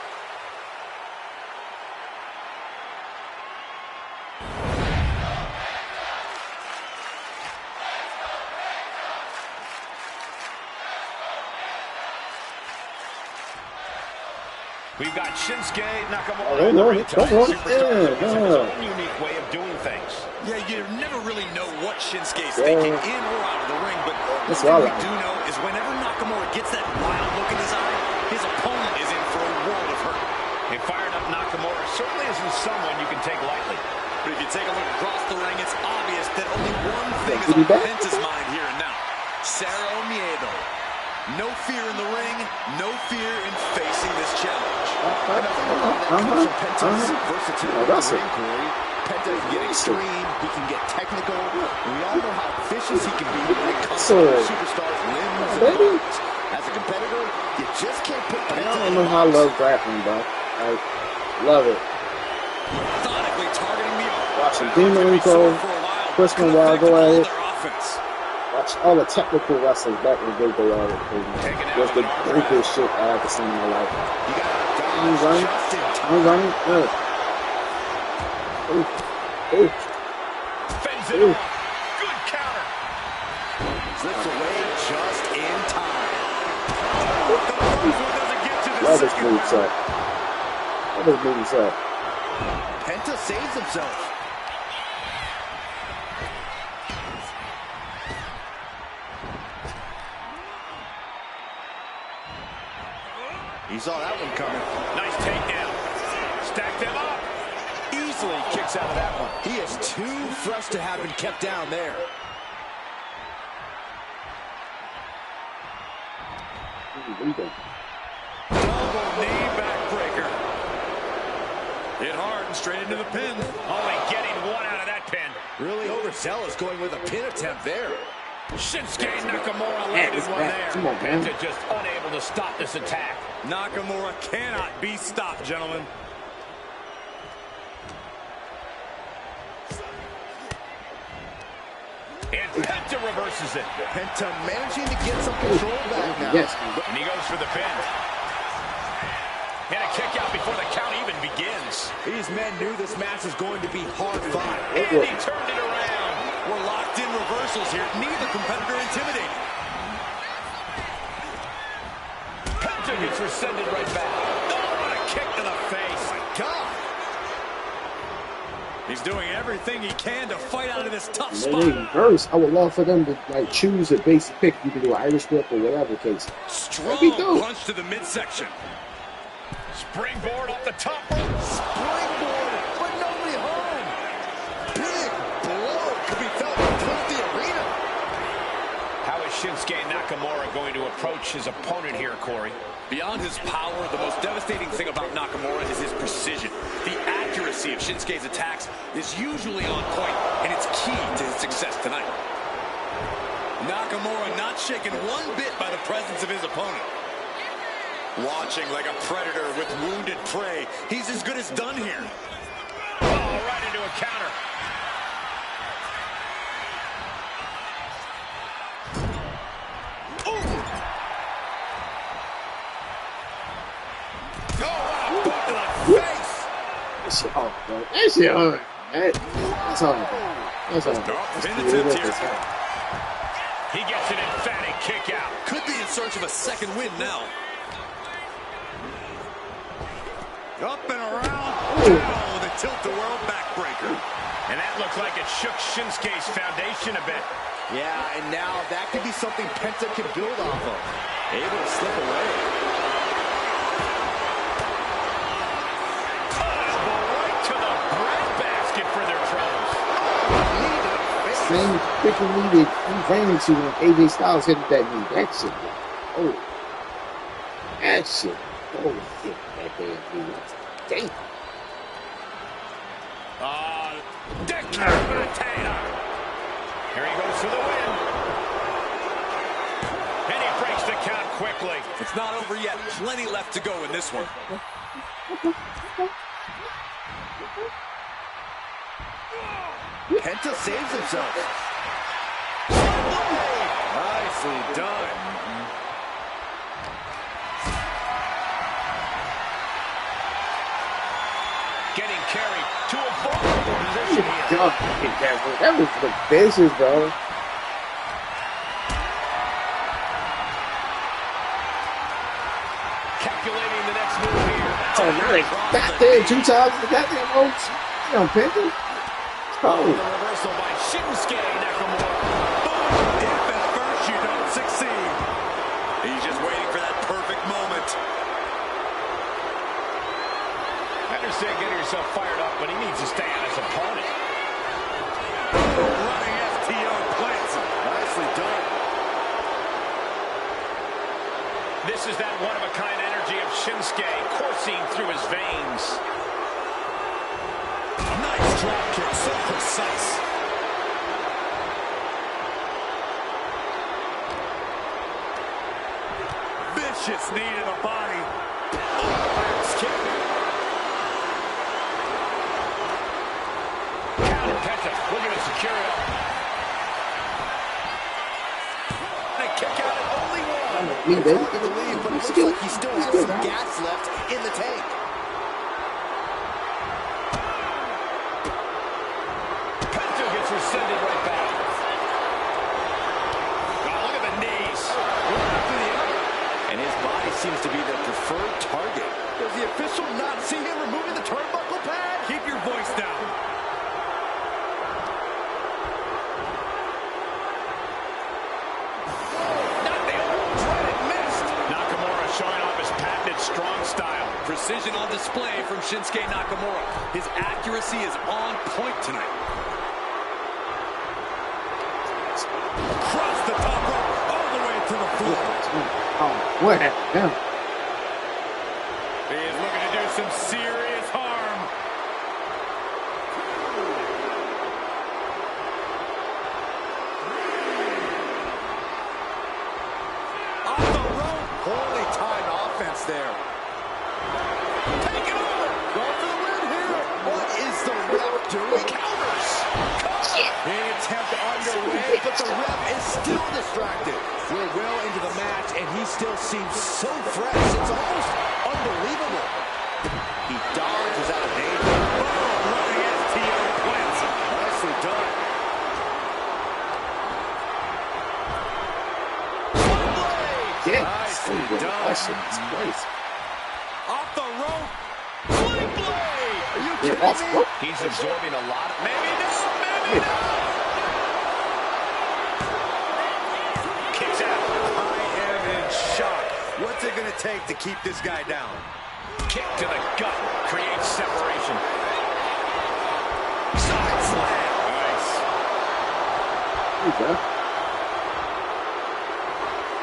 Speaker 2: we've got Shinsuke Nakamura.
Speaker 6: Oh, don't worry.
Speaker 2: Superstar with his own unique way of doing things.
Speaker 5: Yeah, you never really know what Shinsuke's thinking in or out of the ring, but
Speaker 6: That's
Speaker 5: one
Speaker 6: what I
Speaker 5: thing we do know is whenever Nakamura gets that wild look in his eye, his opponent is in for a world of hurt.
Speaker 2: A fired up Nakamura certainly isn't someone you can take lightly.
Speaker 5: But if you take a look across the ring, it's obvious that only one thing is
Speaker 6: Did he
Speaker 5: on
Speaker 6: back?
Speaker 5: Penta's mind here and now. Cero Miedo. No fear in the ring, no fear in facing this challenge.
Speaker 2: Penta's versatility in the
Speaker 6: Russell.
Speaker 2: ring, Corey. Penta can get extreme, he can get technical, and we all know how vicious he can be when it comes to superstars' limbs and bones. As a competitor, you just can't put Penta
Speaker 6: I don't know how I love grappling, bro. I love it.
Speaker 5: Methodically targeting the arm.
Speaker 6: Watching Demon Rico, Christian Wild go at it. Watch all the technical wrestlers back when they go at it. What's the greatest shit I ever seen in my life? I'm running. Good. Ooh.
Speaker 2: Fends it off. Good counter.
Speaker 5: Slips away just in time.
Speaker 6: Love this moveset.
Speaker 5: Penta saves himself. He saw that one coming.
Speaker 2: Nice takedown. Stacked them up. Easily kicks out of that one.
Speaker 5: He is too fresh to have been kept down there. Double knee backbreaker. Hit hard and straight into the pin.
Speaker 2: Only getting one out of that pin.
Speaker 5: Really overzealous going with a pin attempt there.
Speaker 2: Shinsuke Nakamura landed one there.
Speaker 6: Come on, man.
Speaker 2: Penta just unable to stop this attack.
Speaker 5: Nakamura cannot be stopped, gentlemen.
Speaker 2: And Penta reverses it.
Speaker 4: Penta managing to get some control back now.
Speaker 6: Yes.
Speaker 2: And he goes for the pin. And a kick out before the count even begins.
Speaker 4: These men knew this match was going to be hard fought.
Speaker 2: And he turned it around.
Speaker 5: We're locked in reversals here. Neither competitor intimidating.
Speaker 2: Penta gets rescinded right back. Oh, what a kick to the face.
Speaker 5: My God. He's doing everything he can to fight out of this tough
Speaker 6: When they
Speaker 5: spot.
Speaker 6: reverse, I would love for them to like choose a basic pick. You can do Irish whip or whatever case.
Speaker 5: Strong punch to the midsection.
Speaker 2: Springboard off the top rope.
Speaker 4: Springboard, but nobody home. Big blow could be felt throughout the arena.
Speaker 2: How is Shinsuke Nakamura going to approach his opponent here, Corey?
Speaker 5: Beyond his power, the most devastating thing about Nakamura is his precision. The accuracy of Shinsuke's attacks is usually on point, and it's key to his success tonight. Nakamura not shaken one bit by the presence of his opponent. Watching like a predator with wounded prey. He's as good as done here.
Speaker 2: Oh, right into a counter. Ooh. Oh, what a boot to the face.
Speaker 6: That shit hard, bro. That shit hard. That's hard, bro. That's hard. That's
Speaker 5: Pin
Speaker 6: the
Speaker 5: attempt
Speaker 6: way
Speaker 5: here.
Speaker 6: that's hard.
Speaker 2: He gets an emphatic kick out.
Speaker 5: Could be in search of a second win now. Up and around. Down with a tilt-the-world backbreaker.
Speaker 2: And that looked like it shook Shinsuke's foundation a bit.
Speaker 4: Yeah, and now that could be something Penta can build off of. Able to slip away.
Speaker 2: Right to the breadbasket for their troubles.
Speaker 6: Same freaking knee that he ran into when AJ Styles hit that knee. That shit. Oh. That shit. Oh, hit that damn knee. Damn.
Speaker 2: Decapitator. Here he goes for the win. And he breaks the count quickly.
Speaker 5: It's not over yet. Plenty left to go in this one.
Speaker 4: Penta saves himself. Nicely done.
Speaker 2: Getting carried to a vulnerable position here.
Speaker 6: That was the vicious, bro.
Speaker 2: Calculating the next move here.
Speaker 6: Oh, nice. Goddamn, 2 times the goddamn ropes. You know, Penta. Oh.
Speaker 2: The reversal by Shinsuke Nakamura.
Speaker 5: Boom! If at first you don't succeed. He's just waiting for that perfect moment.
Speaker 2: I understand getting yourself fired up, but he needs to stay on his opponent.
Speaker 5: Running FTO plants.
Speaker 4: Nicely done.
Speaker 2: This is that one-of-a-kind energy of Shinsuke coursing through his veins.
Speaker 5: Nice drop kick, so precise. Vicious knee to the body.
Speaker 2: Axe kick. Counter Penta looking to secure it up. And a kick out at only one.
Speaker 6: Me, baby.
Speaker 4: Hard to believe, but it looks like he still has some gas left in the tank.
Speaker 2: Penta gets rescinded right back. Oh, look at the knees. One after the other.
Speaker 4: And his body seems to be the preferred target. Does the official not see him removing the turnbuckle pad?
Speaker 5: Keep your voice down.
Speaker 2: Not the old dreaded missed. Nakamura showing off his patented strong style.
Speaker 5: Precision on display from Shinsuke Nakamura. His accuracy is on point tonight. Across the top rope, all the way to the floor.
Speaker 6: Oh, what happened?
Speaker 5: He is looking to do some serious harm. Off the rope.
Speaker 4: Poorly timed offense there.
Speaker 5: Take it over.
Speaker 4: Going for the win here. What is the ref doing?
Speaker 2: Counters.
Speaker 4: An attempt underway, but the ref is still distracted. We're well into the match, and he still seems so fresh. It's almost unbelievable. He dodges out of danger. Boom! Running STO plants him. Nicely done.
Speaker 6: Yeah,
Speaker 4: Nicely done.
Speaker 6: that shit is crazy.
Speaker 4: Off the rope. Flying blade. Are you
Speaker 6: Yeah,
Speaker 4: kidding
Speaker 6: that's
Speaker 4: me?
Speaker 6: what.
Speaker 2: He's absorbing a lot of... Maybe no, maybe no! Kicks out.
Speaker 4: I am in shock. What's it going to take to keep this guy down?
Speaker 2: Kick to the gut. Creates separation.
Speaker 4: Side slam.
Speaker 2: Nice.
Speaker 6: There you go.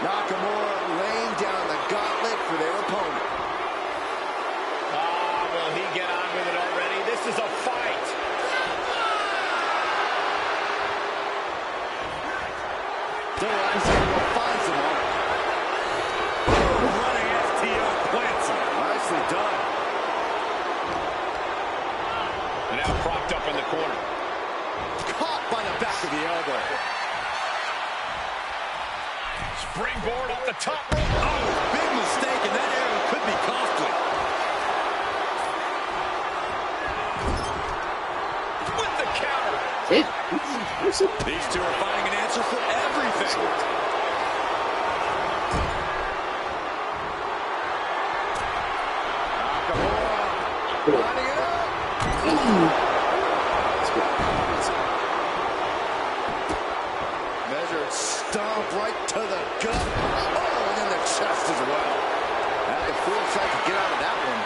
Speaker 4: Nakamura laying down the gauntlet for their opponent.
Speaker 2: Will he get on with it already? This is a fight.
Speaker 4: Delight finds him on. Running STO plants him. Nicely done.
Speaker 2: And now propped up in the corner.
Speaker 4: Caught by the back of the elbow.
Speaker 2: Springboard off the top rope.
Speaker 4: Oh, big mistake, and that arrow could be costly.
Speaker 2: With the counter.
Speaker 4: These two are finding an answer for everything. Nakamura lining it up. Measured stomp right to the gut. Oh, and then the chest as well. Had the foresight to get out of that one.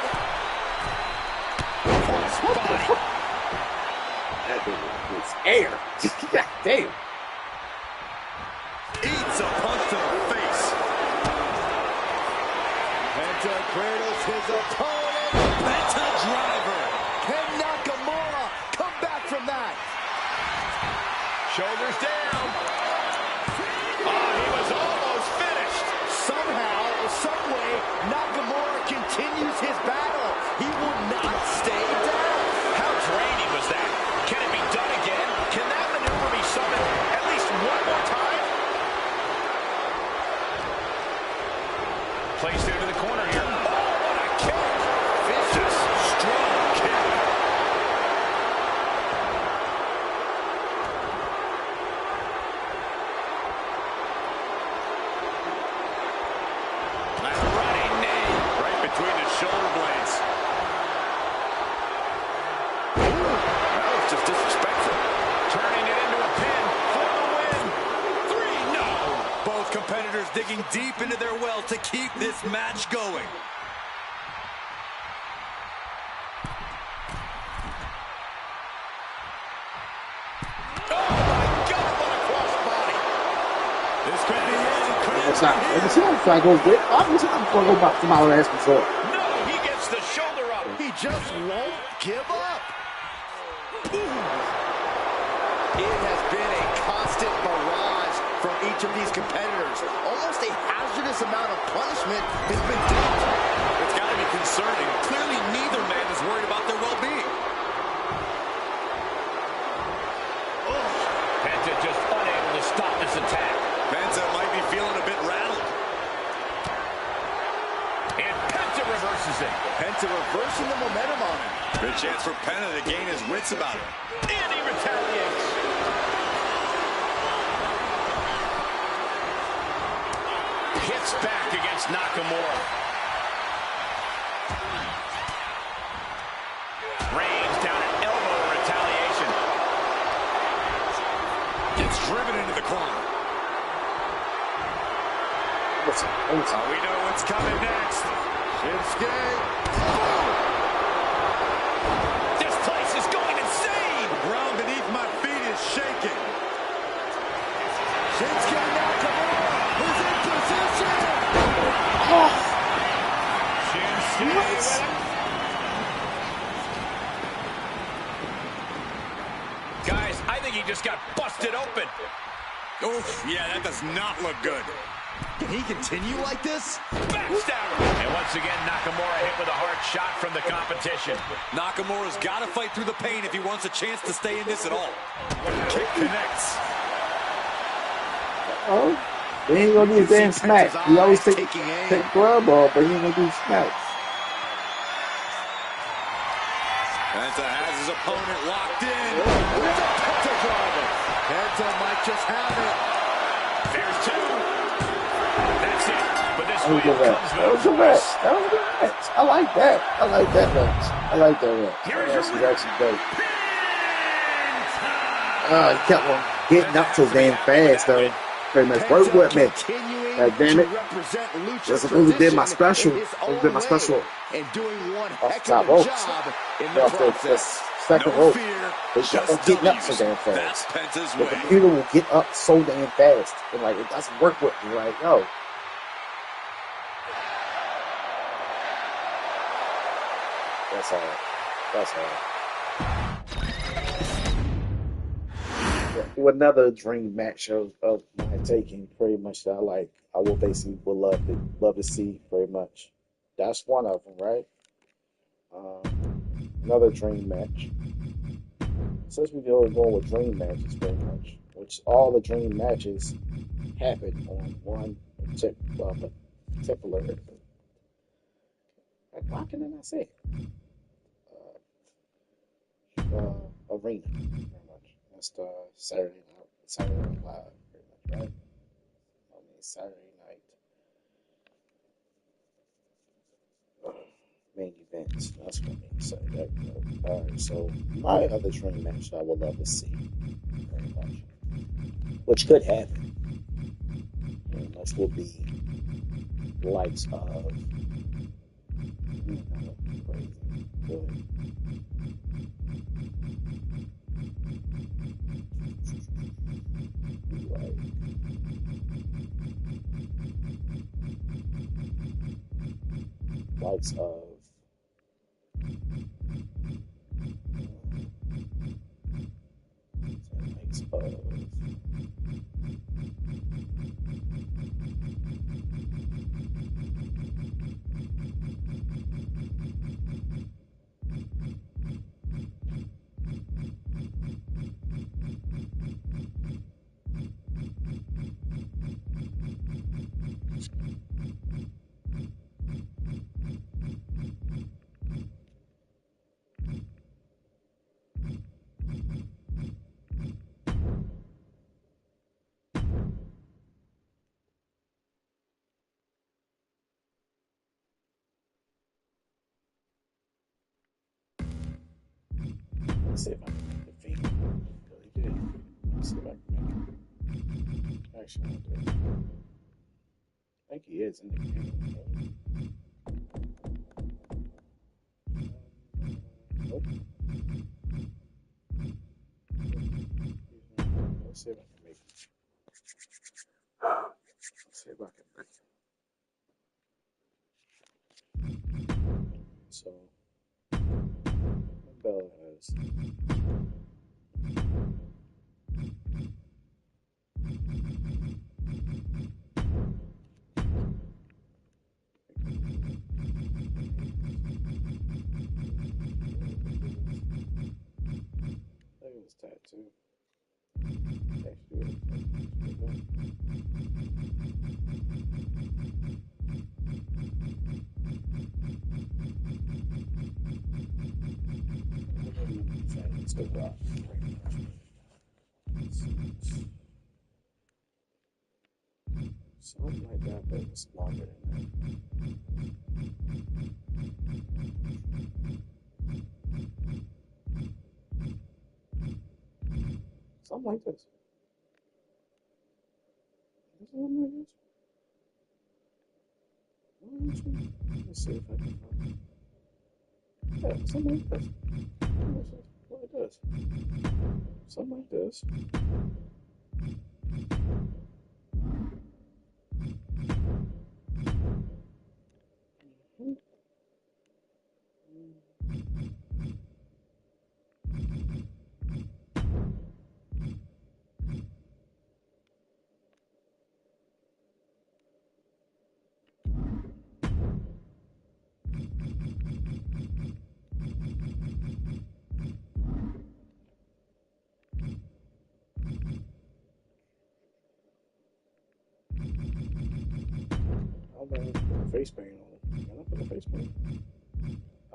Speaker 2: Crossbody.
Speaker 6: That thing was air. God damn.
Speaker 4: Eats a punch to the face. Penta cradles his opponent. Penta driver. Can Nakamura come back from that?
Speaker 2: Shoulders down. Oh, he was almost finished.
Speaker 4: Somehow, some way, Nakamura continues his battle. He will not stay down.
Speaker 2: How draining was that? Can it be done again? Can that maneuver be summoned at least one more time? Placed into the corner here. Oh, what a kick! Vicious, strong kick. A running knee right between the shoulder blades. That was just disrespectful. Turning it into a pin for the win. 3, no.
Speaker 4: Both competitors digging deep into their well to keep this match going.
Speaker 2: Oh, my God, what a crossbody.
Speaker 4: This could be it. It could
Speaker 6: What's that? Let me see how I go with. I'm just going to go back to my last before.
Speaker 2: No, he gets the shoulder up.
Speaker 4: He just won't give up. It has been a constant barrage from each of these competitors. Almost a hazardous amount of punishment has been dealt. It's got to be concerning. Clearly, neither man is worried about their well-being.
Speaker 2: Penta just unable to stop this attack.
Speaker 4: Penta might be feeling a bit rattled.
Speaker 2: And Penta reverses it.
Speaker 4: Penta reversing the momentum on him. Good chance for Penta to gain his wits about it.
Speaker 2: And he retaliates. Hits back against Nakamura. Range down an elbow in retaliation.
Speaker 4: Gets driven into the corner.
Speaker 6: Oh,
Speaker 4: We know what's coming next. Shinsuke.
Speaker 2: This place is going insane.
Speaker 4: The ground beneath my feet is shaking. Shinsuke Nakamura is in position. Shinsuke.
Speaker 2: Guys, I think he just got busted open.
Speaker 4: Oof, yeah, that does not look good. Can he continue like this?
Speaker 2: Backstabber. And once again, Nakamura hit with a hard shot from the competition.
Speaker 5: Nakamura's got to fight through the pain if he wants a chance to stay in this at all. Kick connects.
Speaker 6: Oh, he ain't gonna do his damn smack. He always take glove off, but he ain't gonna do smacks.
Speaker 5: Penta has his opponent locked in. With a Penta driver. Penta might just have it.
Speaker 2: There's two. That's it. But this
Speaker 6: That was
Speaker 2: win
Speaker 6: a match.
Speaker 2: comes
Speaker 6: That was a match. That was a good match. I like that. I like that match. I like that match. That match was actually great. He kept on getting up so damn fast, though. Pretty much work with me. God damn it. That's supposed to be my special. Supposed to be my special.
Speaker 4: And doing one
Speaker 6: Off
Speaker 4: heck
Speaker 6: the top
Speaker 4: of a
Speaker 6: ropes.
Speaker 4: job in the
Speaker 6: Off the
Speaker 4: process.
Speaker 6: second
Speaker 5: No
Speaker 6: rope.
Speaker 5: fear,
Speaker 6: They kept on
Speaker 5: just
Speaker 6: getting up so
Speaker 5: W's.
Speaker 6: damn
Speaker 5: That's
Speaker 6: fast.
Speaker 5: Penta's
Speaker 6: The
Speaker 5: way.
Speaker 6: computer will get up so damn fast. And like, it doesn't work with me. Like, yo. That's all. That's all. Another dream match of my taking, pretty much that I will basically would love to see very much. That's one of them, right? Another dream match. Since we're going with dream matches, pretty much, which all the dream matches happen on one particular. Why can I not say it? Arena, pretty much. That's the Saturday Night Live, pretty much, right? I mean, Saturday night main events. That's what I mean to say. Alright, so my other dream match that I would love to see, very much, which could happen, very much, will be the likes of, crazy, good. Like, likes of likes of let's see if I can make the Fiend really good. Let's see if I can make it. Actually, I'll do it. I think he is in the game. Nope. Let's see if I can make it. Let's see if I can make it. So, Bella has. Look at this tattoo. Actually, it's the rock. Something like that, but it's longer than that. Something like this. Something like this. Let's see if I can find it. Yeah, something like this. What it does. Something like this. I'm gonna put the face paint on. Can I put the face paint?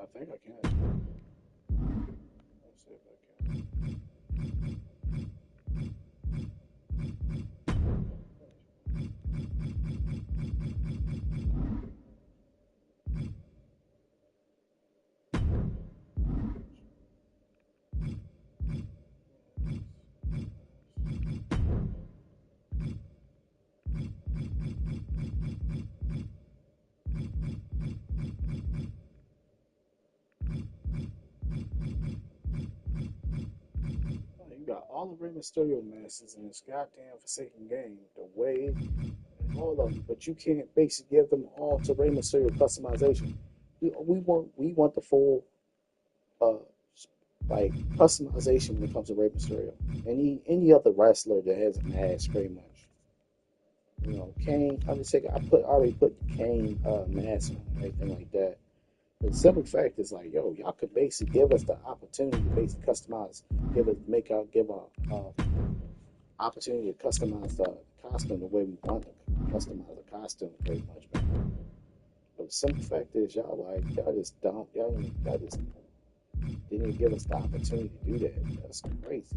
Speaker 6: I think I can. Let's see if I can. You got all the Rey Mysterio masters in this goddamn Forsaken game, the way and all of them, but you can't basically give them all to Rey Mysterio customization. We want the full uh like customization when it comes to Rey Mysterio. Any other wrestler that has a mask, pretty much. You know, Kane, Undertaker. I already put the Kane mask on and everything like that. The simple fact is like, yo, y'all could basically give us the opportunity to basically customize, give a opportunity to customize the costume the way we want to customize the costume, pretty much, man. But the simple fact is, y'all just don't, y'all just didn't even give us the opportunity to do that. That's crazy.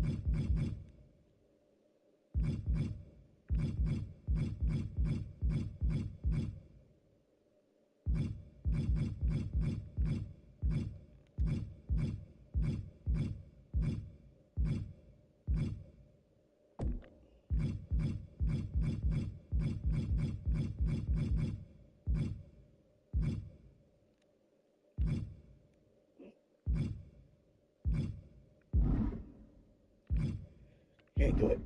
Speaker 6: Can't do it.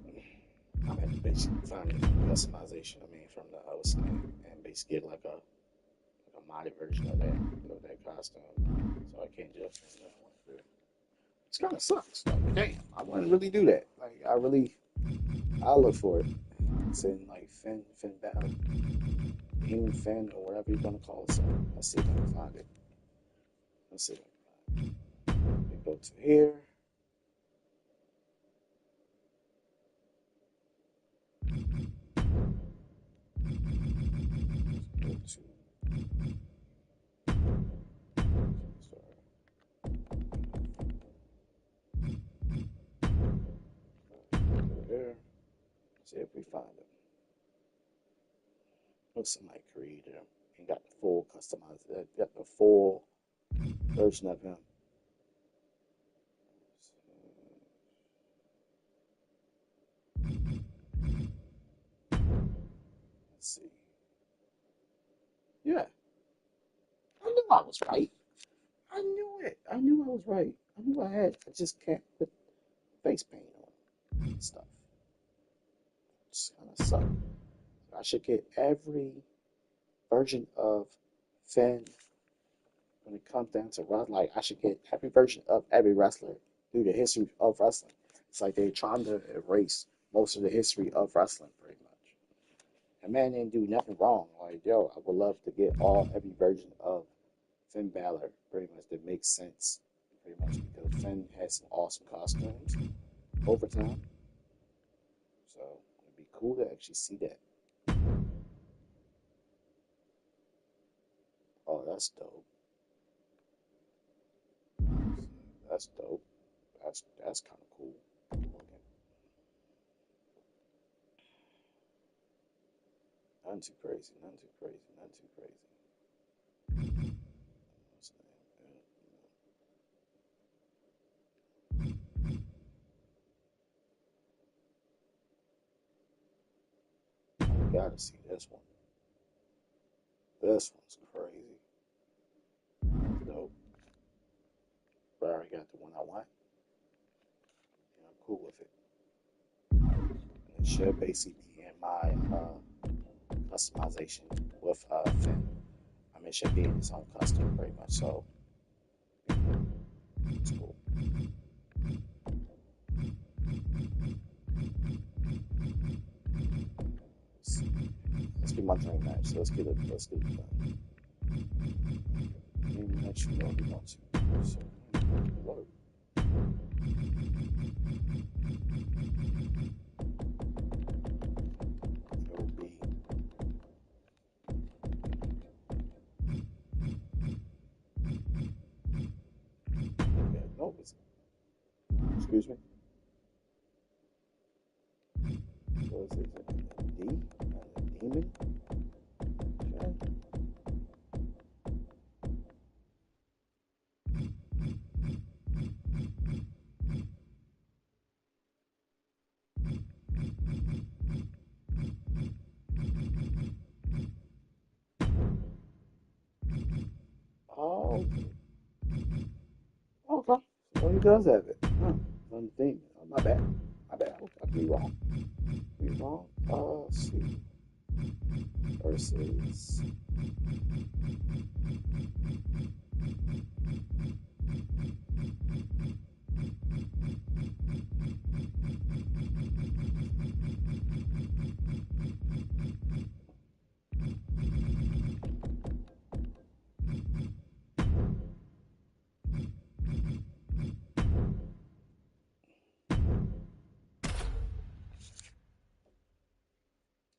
Speaker 6: I'm at to basically find it from customization. I mean, from the host and basically get like a modded version of that costume. So I can't just. It's kind of sucks. Like, damn, I wouldn't really do that. Like, I look for it. It's in like Finn Battle, Human Finn, or whatever you're gonna call it. So let's see if I can find it. Let's see if I can find it. We go to here. Go to. Sorry. Go here. See if we find it. Look, somebody created him and got the full customized. Got the full version of him. Let's see. Yeah, I knew I was right. I knew it. I knew I was right. I knew I had. I just can't put face paint on and stuff. It's kind of suck. I should get every version of Finn when it comes down to wrestling. Like I should get every version of every wrestler through the history of wrestling. It's like they're trying to erase most of the history of wrestling, pretty much. And man didn't do nothing wrong. Like yo, I would love to get every version of Finn Balor, pretty much that makes sense, pretty much because Finn has some awesome costumes over time. So it'd be cool to actually see that. Oh, that's dope. That's dope. That's kind of cool. Looking. Nothing too crazy. Nothing too crazy. Nothing too crazy. I gotta see this one. This one's crazy. That's dope. But I already got the one I want. And I'm cool with it. And it should basically be in my customization with Finn. I mean, it should be in its own custom pretty much. So it's cool. Let's get my dream match. So let's get it done. Dream match you know we want to. So work. It will be Excuse me. What is it? D? Demon? Okay. Oh, okay. So he does have it. Huh. One thing. Oh, my bad. My bad. I could be wrong. Be wrong. Let's see. Versus.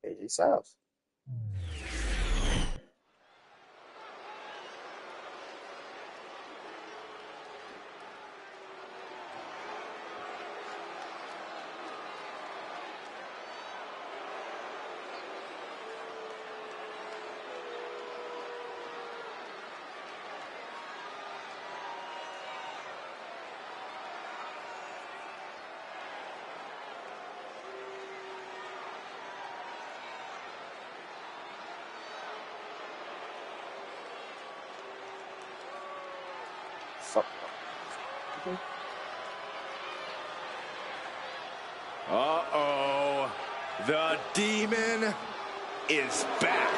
Speaker 6: AJ Styles. Fuck. Okay.
Speaker 5: Uh-oh. The Demon is back.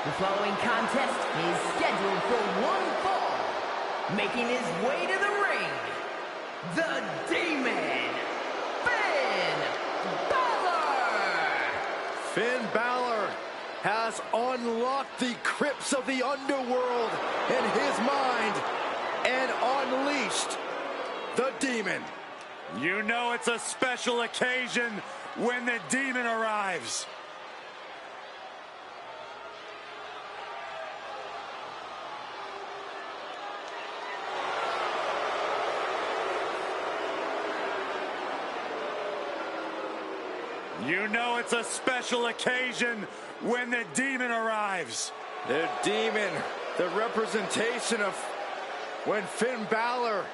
Speaker 7: The following contest is scheduled for one fall. Making his way to the ring, the Demon, Finn Balor!
Speaker 4: Finn Balor has unlocked the crypts of the underworld in his mind and unleashed the Demon.
Speaker 5: You know it's a special occasion when the Demon arrives. You know it's a special occasion when the Demon arrives.
Speaker 4: The Demon, the representation of when Finn Balor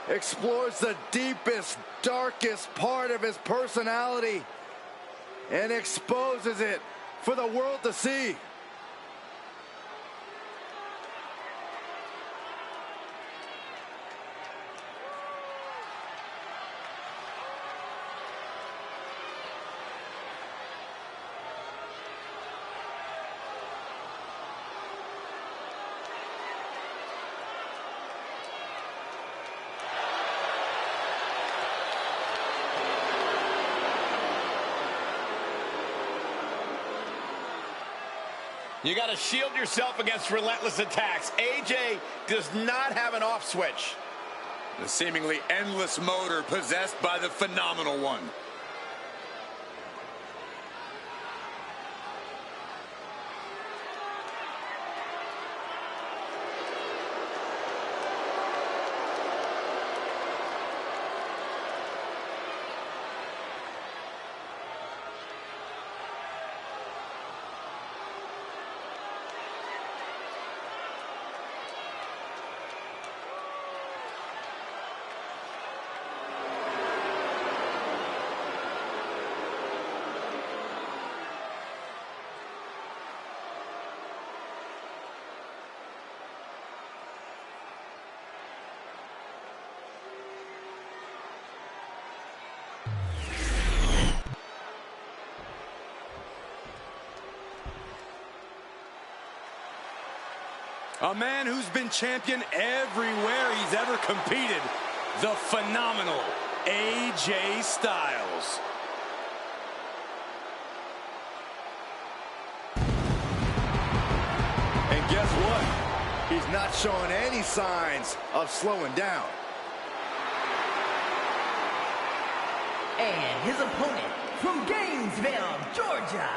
Speaker 4: explores the deepest, darkest part of his personality and exposes it for the world to see.
Speaker 2: You got to shield yourself against relentless attacks. AJ does not have an off switch.
Speaker 5: The seemingly endless motor possessed by the phenomenal one. A man who's been champion everywhere he's ever competed. The phenomenal AJ Styles.
Speaker 4: And guess what? He's not showing any signs of slowing down.
Speaker 7: And his opponent from Gainesville, Georgia,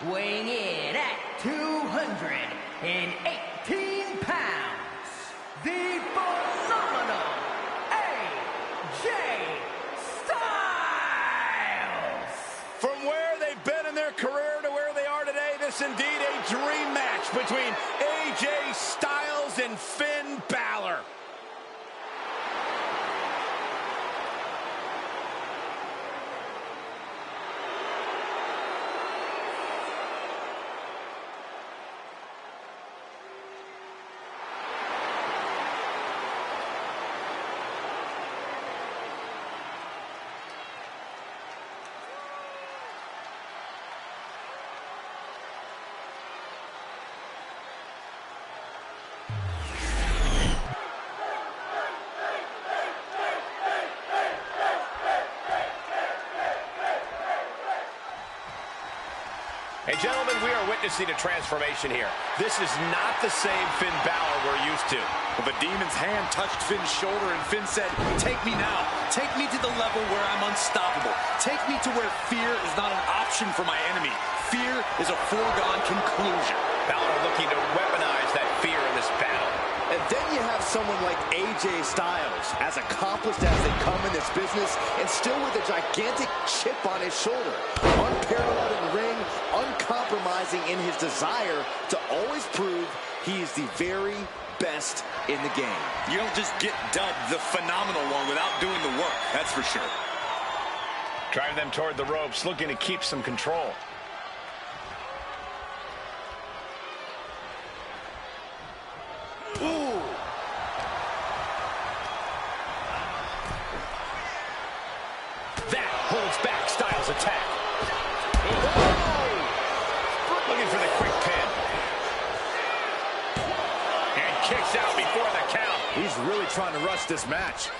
Speaker 7: weighing in at 218 pounds, the phenomenal AJ Styles!
Speaker 2: From where they've been in their career to where they are today, this is indeed a dream match between AJ Styles and Finn Balor. Hey, gentlemen, we are witnessing a transformation here. This is not the same Finn Balor we're used to.
Speaker 5: Well, the Demon's hand touched Finn's shoulder, and Finn said, "Take me now. Take me to the level where I'm unstoppable. Take me to where fear is not an option for my enemy. Fear is a foregone conclusion."
Speaker 2: Balor looking to weaponize that fear in this battle.
Speaker 4: And then you have someone like AJ Styles, as accomplished as they come in this business, and still with a gigantic chip on his shoulder. Unparalleled in the ring, uncompromising in his desire to always prove he is the very best in the game.
Speaker 5: You don't just get dubbed the phenomenal one without doing the work, that's for sure.
Speaker 2: Driving them toward the ropes, looking to keep some control.
Speaker 4: Ooh.
Speaker 2: That holds back Styles' attack. Oh! Looking for the quick pin. And kicks out before the count.
Speaker 4: He's really trying to rush this match.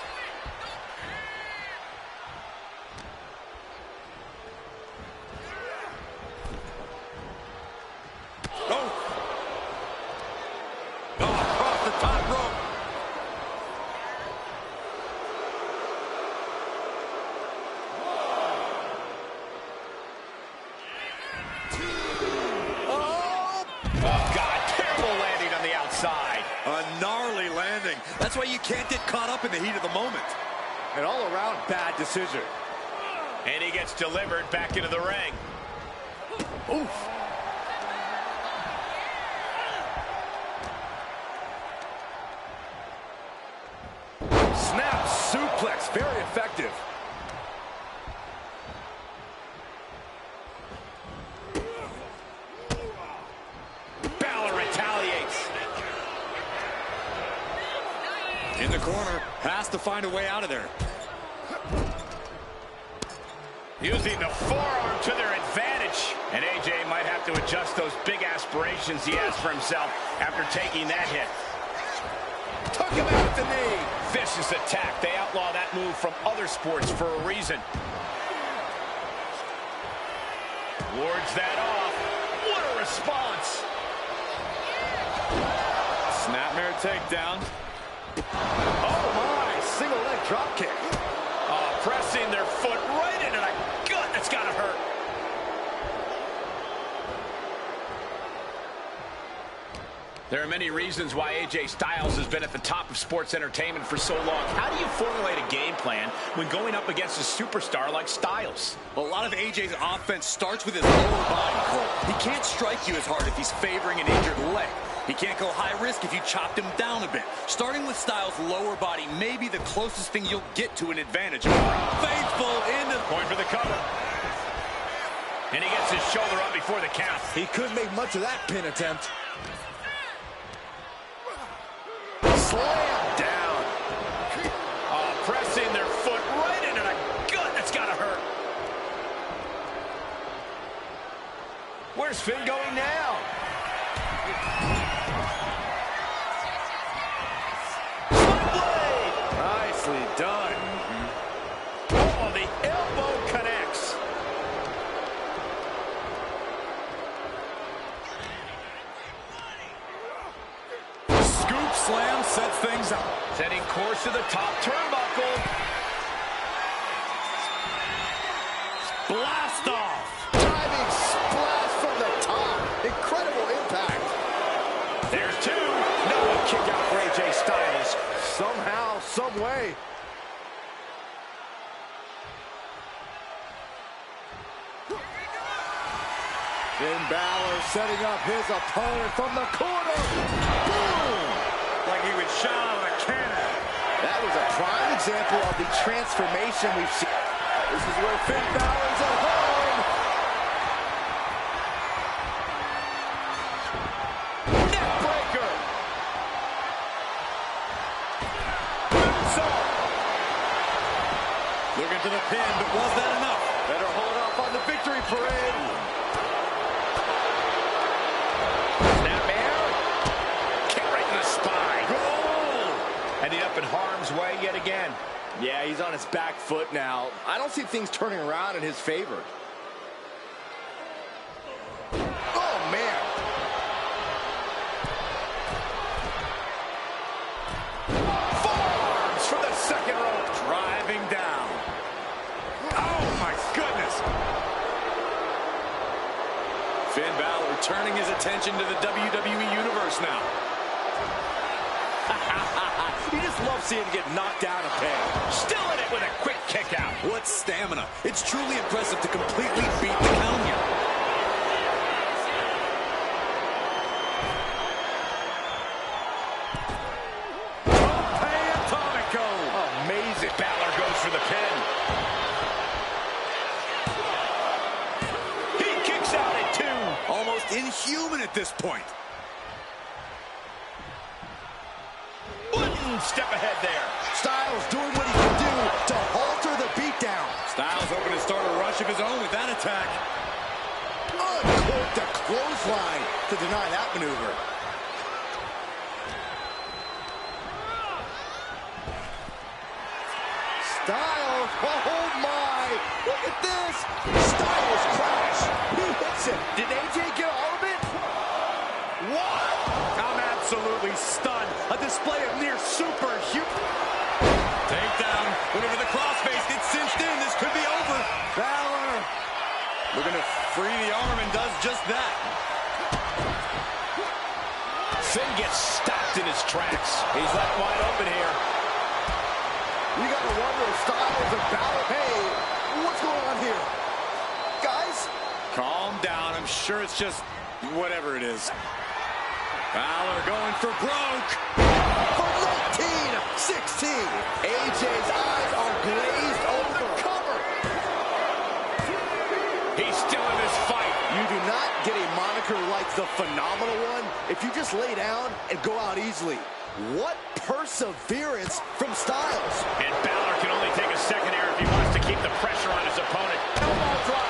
Speaker 5: A gnarly landing. That's why you can't get caught up in the heat of the moment.
Speaker 4: An all-around bad decision.
Speaker 2: And he gets delivered back into the ring.
Speaker 4: Oof. Snap suplex, very effective.
Speaker 5: In the corner, has to find a way out of there.
Speaker 2: Using the forearm to their advantage. And AJ might have to adjust those big aspirations he has for himself after taking that hit. Took him out with the knee. Vicious attack. They outlaw that move from other sports for a reason. Wards that off. What a response.
Speaker 5: Snapmare takedown.
Speaker 4: Oh my, single leg drop kick.
Speaker 2: Pressing their foot right into the gut. That's gotta hurt. There are many reasons why AJ Styles has been at the top of sports entertainment for so long. How do you formulate a game plan when going up against a superstar like Styles?
Speaker 5: Well, a lot of AJ's offense starts with his lower body, Cole. He can't strike you as hard if he's favoring an injured leg. He can't go high risk if you chopped him down a bit. Starting with Styles' lower body may be the closest thing you'll get to an advantage. Faithful into
Speaker 2: Going for the cover. And he gets his shoulder up before the count.
Speaker 4: He couldn't make much of that pin attempt. Slam down.
Speaker 2: Pressing their foot right into the gut. That's gotta hurt. Where's Finn going now?
Speaker 4: Nicely done.
Speaker 2: Oh, the elbow connects.
Speaker 5: scoop slam sets things up.
Speaker 2: Setting course to the top turnbuckle.
Speaker 4: Blast off. Diving splash from the some way. Finn Balor setting up his opponent from the corner. Boom!
Speaker 5: Like he was shot out of a cannon.
Speaker 4: That was a prime example of the transformation we've seen. This is where Finn Balor's at home. Neck breaker.
Speaker 5: Looking to the pin, but was that enough?
Speaker 4: Better hold up on the victory parade.
Speaker 2: Ending up in harm's way yet again.
Speaker 4: Yeah, he's on his back foot now. I don't see things turning around in his favor. Oh, man.
Speaker 5: Forearms from the second rope. Driving down. Oh, my goodness. Finn Balor turning his attention to the WWE Universe now.
Speaker 4: You just love seeing him get knocked down and pay.
Speaker 2: Still in it with a quick kick out.
Speaker 5: What stamina. It's truly impressive to completely beat the count here.
Speaker 4: Atomico.
Speaker 2: Amazing. Balor goes for the pin. He kicks out at 2.
Speaker 5: Almost inhuman at this point.
Speaker 2: Step ahead there.
Speaker 4: Styles doing what he can do to alter the beatdown.
Speaker 5: Styles hoping to start a rush of his own with that attack.
Speaker 4: Uncorked a clothesline to deny that maneuver. Styles, oh my! Look at this! Styles crash. He hits it. Did AJ get all of it? What?
Speaker 5: I'm absolutely stunned. A display of near superhuman. Takedown. Went over the crossface. Gets cinched in. This could be over.
Speaker 4: Balor
Speaker 5: Looking to free the arm and does just that.
Speaker 2: Finn gets stopped in his tracks. He's left wide open here.
Speaker 4: You gotta wonder if Styles and Balor, hey, what's going on here? Guys?
Speaker 5: Calm down. I'm sure it's just whatever it is. Balor going for broke.
Speaker 4: For 19-16. AJ's eyes are glazed over. Cover.
Speaker 2: He's still in this fight.
Speaker 4: You do not get a moniker like the Phenomenal One if you just lay down and go out easily. What perseverance from Styles.
Speaker 2: And Balor can only take a second here if he wants to keep the pressure on his opponent. Elbow drop.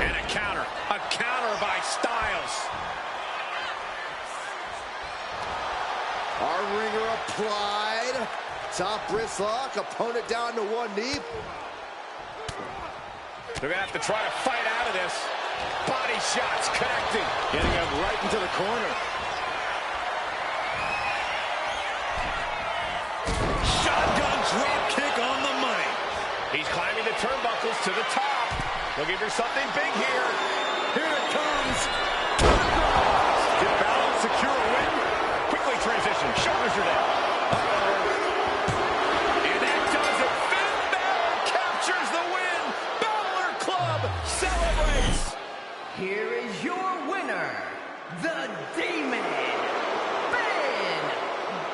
Speaker 2: And a counter. A counter by Styles.
Speaker 4: Our ringer applied. Top wrist lock. Opponent down to one knee.
Speaker 2: They're going to have to try to fight out of this. Body shots connecting.
Speaker 4: Getting him right into the corner.
Speaker 5: Shotgun drop kick on the money.
Speaker 2: He's climbing the turnbuckles to the top. Looking for something big here.
Speaker 5: Here it comes. Can Balor secure a win?
Speaker 2: Quickly transition. Shoulders are down. And that does it. Finn Balor captures the win. Balor Club celebrates.
Speaker 7: Here is your winner, the Demon, Finn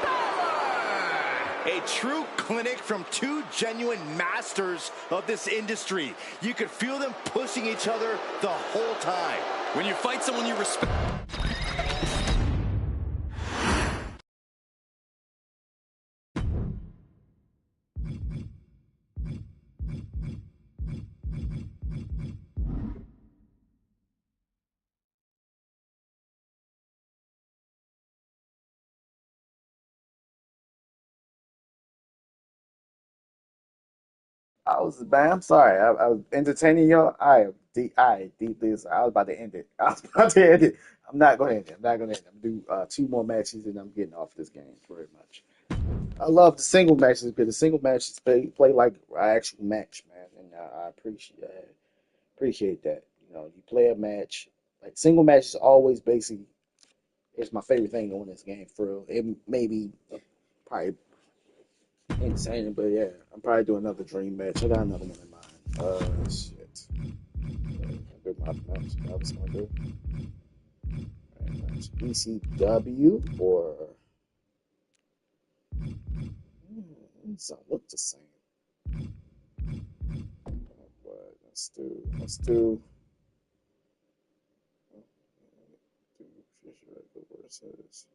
Speaker 7: Balor!
Speaker 4: A true clinic from two genuine masters of this industry. You could feel them pushing each other the whole time.
Speaker 5: When you fight someone you respect.
Speaker 6: I was, man, I'm sorry. I was entertaining y'all. I deeply sorry. I was about to end it. I was about to end it. I'm not going to end it. I'm not going to end it. I'm going to do 2 more matches and I'm getting off this game very much. I love the single matches because the single matches play like an actual match, man. And I appreciate that. You know, you play a match. Like single matches always basically It's my favorite thing on this game for real. It may be probably insane, but yeah, I'm probably doing another dream match. I got another one in mind. Shit. Good match. I was gonna do ECW or some look the same. But let's do Fisher versus.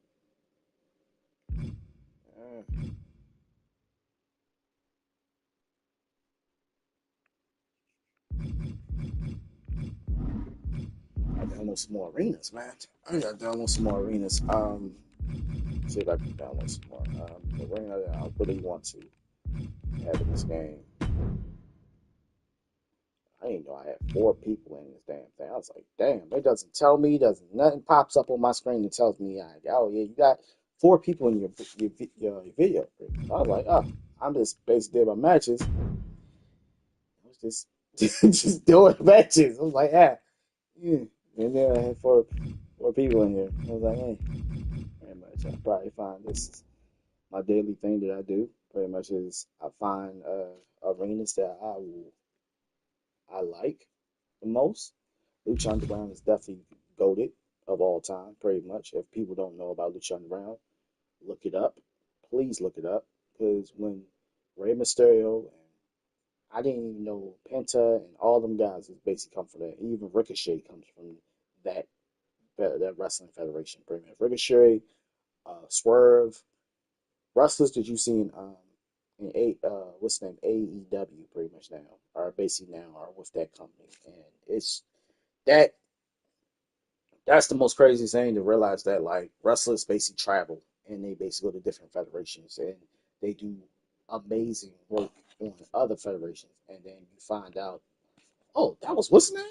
Speaker 6: I download some more arenas, man. I gotta download some more arenas. See if I can download some more. The arena that I really want to have in this game. I didn't know I had 4 people in this damn thing. I was like, damn, it doesn't tell me, nothing pops up on my screen that tells me, oh yeah, you got 4 people in your video. I was like, oh, I'm just basically doing my matches. I was just just doing matches. I was like, yeah. And then I had four people in here. I was like, hey, pretty much I probably find this is my daily thing that I do. Pretty much is I find arenas that I like the most. Lucha Underground is definitely goated of all time, pretty much. If people don't know about Lucha Underground, look it up. Please look it up. Because when Rey Mysterio and I didn't even know Penta and all them guys is basically come from that. Even Ricochet comes from that wrestling federation, pretty much. Ricochet, Swerve, wrestlers that you see what's the name, AEW, pretty much now are basically now are with that company, and it's that that's the most crazy thing to realize that like wrestlers basically travel and they basically go to different federations and they do amazing work on other federations, and then you find out, oh, that was what's his name?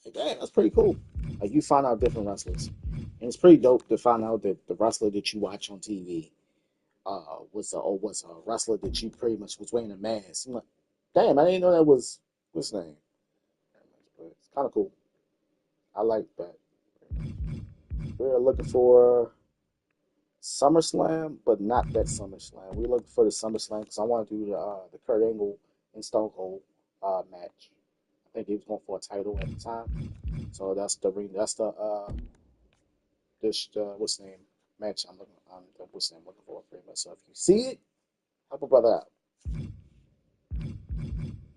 Speaker 6: Like, damn, that's pretty cool. Like you find out different wrestlers, and it's pretty dope to find out that the wrestler that you watch on TV was a wrestler that you pretty much was wearing a mask. I'm like, damn, I didn't know that was what's his name. But it's kind of cool. I like that. We're looking for SummerSlam, but not that SummerSlam. We're looking for the SummerSlam because I want to do the Kurt Angle and Stone Cold match. I think he was going for a title at the time, so that's the ring. That's the this what's the name match I'm looking. What's the name I'm looking for pretty much. So if you see it, help a brother out.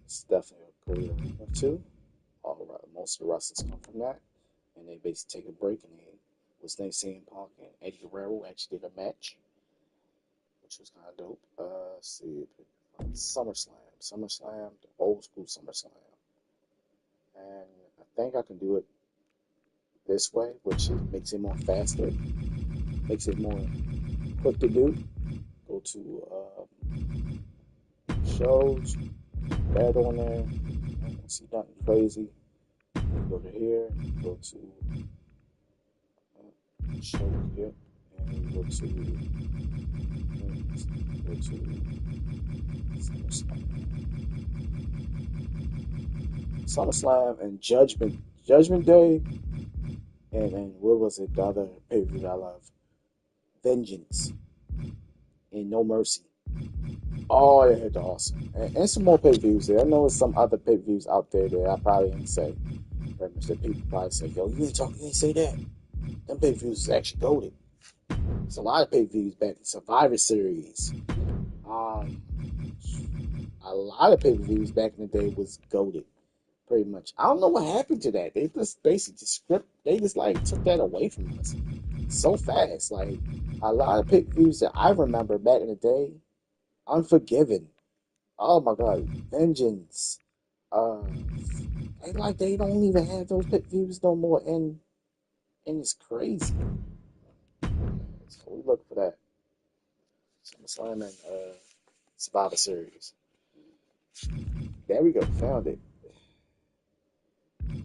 Speaker 6: It's definitely a career too. All right, most of the wrestlers come from that, and they basically take a break, and they was they CM Punk and Eddie Guerrero actually did a match, which was kind of dope. Let's see, SummerSlam, the old school SummerSlam, and I think I can do it this way, which makes it more faster, makes it more quick to do. Go to shows, bad on there. I don't see nothing crazy. Go to here, go to show here, and go to SummerSlam and Judgment Day, and what was it? The other pay per view I love, Vengeance and No Mercy. Oh, yeah, they're awesome, and some more pay per views there. I know there's some other pay per views out there that I probably ain't say. Very much that people probably say, "Yo, you ain't say that." Them pay per views is actually goaded. There's a lot of pay per views back in Survivor Series. A lot of pay per views back in the day was goaded. Pretty much. I don't know what happened to that. They just basically they just like took that away from us so fast. Like a lot of pay per views that I remember back in the day, Unforgiven. Oh my God, Vengeance. Uh, they don't even have those pay per views no more, and it's crazy. So we look for that. SummerSlam and Survivor Series. There we go. Found it.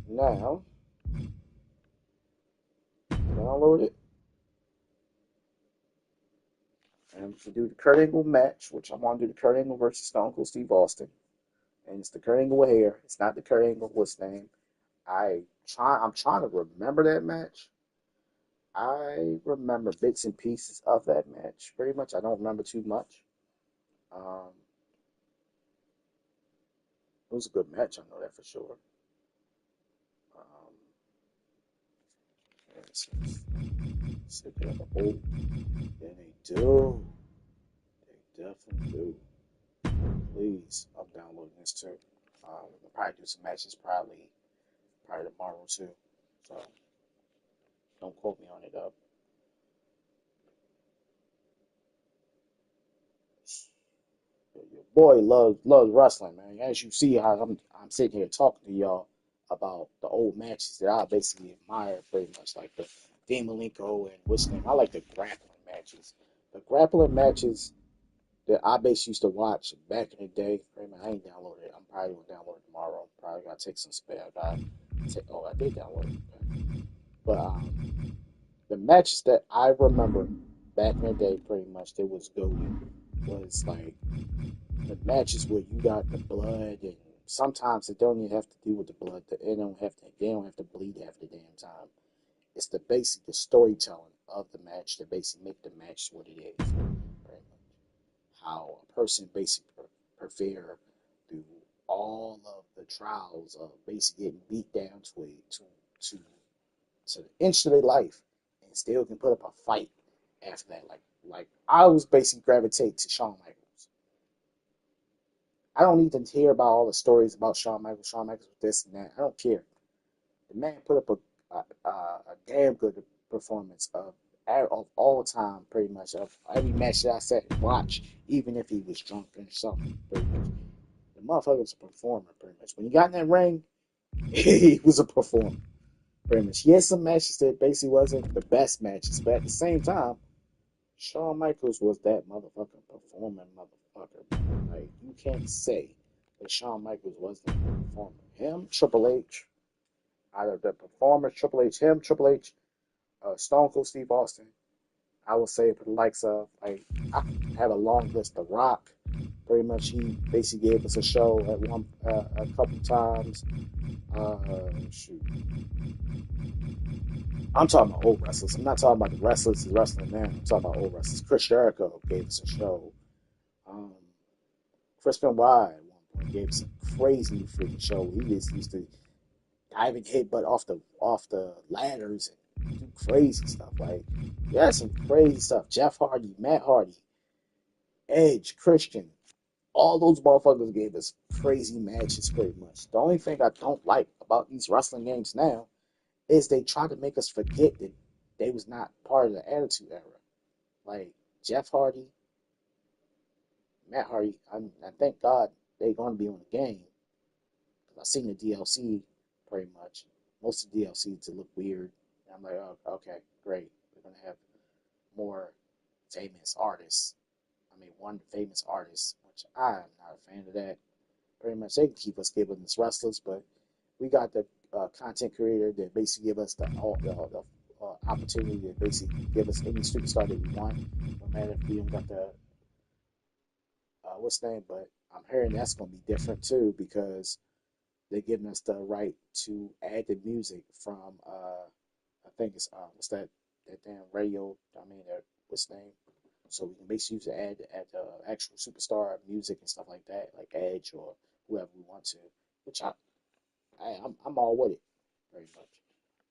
Speaker 6: Now, download it. And we can do the Kurt Angle match, which I want to do the Kurt Angle versus Stone Cold Steve Austin. And it's the Kurt Angle with hair. It's not the Kurt Angle what's name. I'm trying to remember that match. I remember bits and pieces of that match. Pretty much, I don't remember too much. Um, it was a good match. I know that for sure. Um, let's see if they have a hold. Yeah, they do. They definitely do. Please, I'm downloading this too. We'll probably do some matches probably tomorrow too. So don't quote me on it up. Your boy loves wrestling, man. As you see, how I'm sitting here talking to y'all about the old matches that I basically admire pretty much, like the Dean Malenko and what's name. I like the grappling matches. The grappling matches that I basically used to watch back in the day. Pretty much, I ain't downloaded it. I'm probably gonna download it tomorrow. Probably gotta take some spare. I did download it. But the matches that I remember back in the day, pretty much, that was goaded was like the matches where you got the blood, and sometimes it don't even have to do with the blood. They don't have to bleed half the damn time. It's the storytelling of the match that basically make the match what it is. Right? How a person basically persevere through all of the trials of basically getting beat down to to the inch of their life, and still can put up a fight after that. Like I always basically gravitate to Shawn Michaels. I don't need to hear about all the stories about Shawn Michaels. Shawn Michaels with this and that. I don't care. The man put up a damn good performance of all time, pretty much of every match that I sat and watched, even if he was drunk and something. Pretty much, the motherfucker was a performer. Pretty much, when he got in that ring, he was a performer. Pretty much, he had some matches that basically wasn't the best matches, but at the same time, Shawn Michaels was that motherfucking performing motherfucker. Like, you can't say that Shawn Michaels wasn't a performer. Him, Triple H, out of the performers, Triple H, Stone Cold Steve Austin, I would say for the likes of, like, I have a long list of Rock. Pretty much, he basically gave us a show at a couple times. Shoot. I'm talking about old wrestlers. I'm not talking about the wrestlers who's wrestling now. I'm talking about old wrestlers. Chris Jericho gave us a show. Um, Chris Benoit at one point gave us a crazy freaking show. He just used to dive and hit, but off the ladders and do crazy stuff. Like, yeah, some crazy stuff. Jeff Hardy, Matt Hardy, Edge, Christian, all those motherfuckers gave us crazy matches pretty much. The only thing I don't like about these wrestling games now is they try to make us forget that they was not part of the Attitude Era. Like Jeff Hardy, Matt Hardy, I thank God they're going to be on the game. I've seen the DLC pretty much. Most of the DLCs look weird. And I'm like, oh, okay, great. We're going to have more famous artists. I mean, one famous artist, which I'm not a fan of that. Pretty much, they can keep us giving us wrestlers, but we got the content creator that basically give us the opportunity to basically give us any superstar that we want, no matter if we don't got the what's the name. But I'm hearing that's going to be different too because they're giving us the right to add the music from I think it's what's that damn radio. I mean, what's the name? So we can basically use it add actual superstar music and stuff like that, like Edge or whoever we want to. Which I'm all with it, very much.